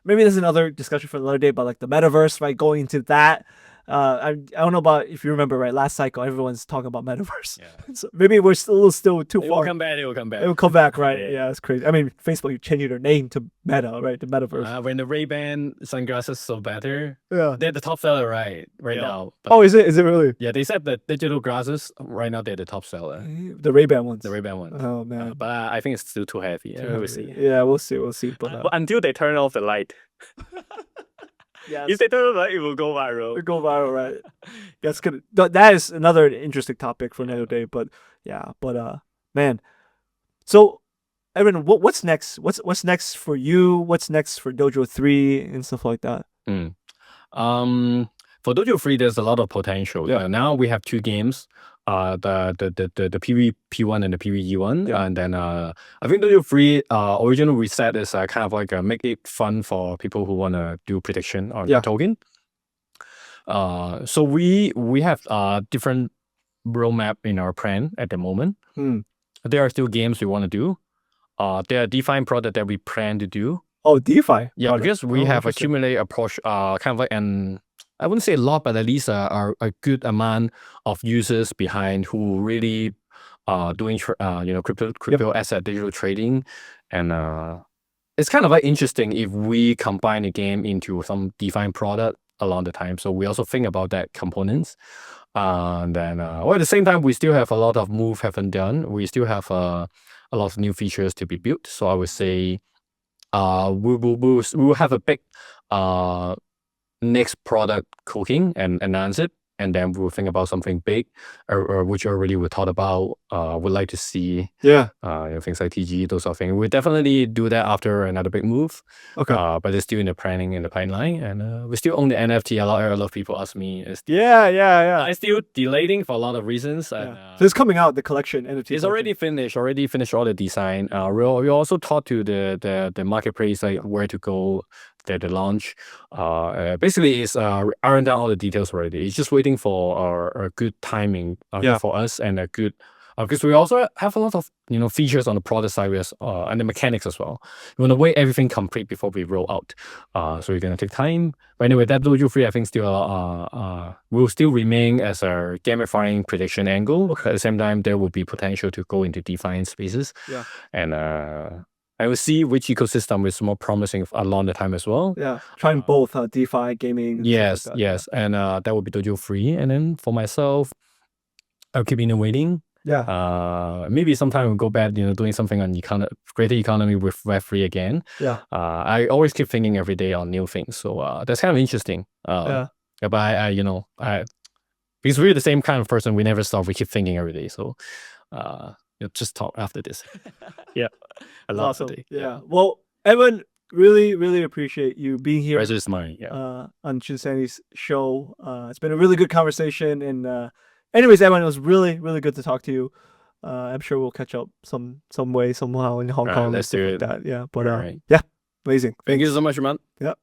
maybe there's another discussion for another day about like the metaverse, right? Going into that. I don't know about if you remember, right? Last cycle, everyone's talking about metaverse. Yeah. So maybe we're still too It far. will come back. It will come back. It will come back, right? Yeah. Yeah, it's crazy. I mean, Facebook changing their name to Meta, right? The metaverse. When the Ray-Ban sunglasses so better, Yeah. they're the top seller right now. But Oh, is it? Is it really? yeah, they said that digital glasses right now they're the top seller. The Ray-Ban ones. The Ray-Ban one. Oh man. But I think it's still too heavy. We'll see. Yeah, we'll see. We'll see. But But until they turn off the light. yeah, If they turn off the light, it will go viral. go viral, right? That's good. That is another interesting topic for another day. But yeah, but man. So, Edwin, what's next? What's next for you? What's next for DOJO3 and stuff like that? For DOJO3, there's a lot of potential. Yeah. Now we have two games, the PvP1 and the PvE1. Yeah. And then I think DOJO3 original reset is kind of like make it fun for people who want to do prediction on the token. So we have different roadmap in our plan at the moment. There are still games we want to do. There are defined product that we plan to do. Oh, DeFi. Yeah, product. because we have interesting. accumulated kind of like I wouldn't say a lot, but at least a good amount of users behind who really doing crypto asset digital trading, and it's kind of like interesting if we combine the game into some defined product along the time. So we also think about that components. And then well, at the same time, we still have a lot of move haven't done. We still have a lot of new features to be built. So I would say we will have a big next product cooking and announce it, and then we'll think about something big, or which already we thought about. Would like to see things like TG, those sort of things. We definitely do that after another big move. Okay. But it's still in the planning, in the pipeline, and we still own the NFT. A lot of people ask me. Yeah. I still delaying for a lot of reasons. And, So it's coming out, the collection NFT. it's already finished. Already finished all the design. We also talked to the marketplace, like where to go, the launch. Basically, it's ironed down all the details already. It's just waiting for a good timing for us, and a good because we also have a lot of features on the product side and the mechanics as well. We want to wait everything complete before we roll out. So we're gonna take time. But anyway, that DOJO3 I think still will still remain as a gamifying prediction angle. At the same time, there will be potential to go into defined spaces. Yeah. And I will see which ecosystem is more promising along the time as well. Yeah. Trying both DeFi, gaming. And Yes, stuff like that. yes. And that would be DOJO3. And then for myself, I'll keep innovating. Yeah. Maybe sometime we'll go back, doing something on greater economy with Web3 again. Yeah. I always keep thinking every day on new things. So that's kind of interesting. But because we're the same kind of person, we never stop. We keep thinking every day. So just talk after this. Yeah. I love Awesome. today. Yeah. Well, Edwin, really appreciate you being here Pleasure is mine. Yeah. on Chinsanity's show. It's been a really good conversation. And anyways, Edwin, it was really good to talk to you. I'm sure we'll catch up some way, somehow in Hong Kong. Let's do it. Like that. Yeah. But All right. yeah, amazing. Thank you so much, man. Yeah.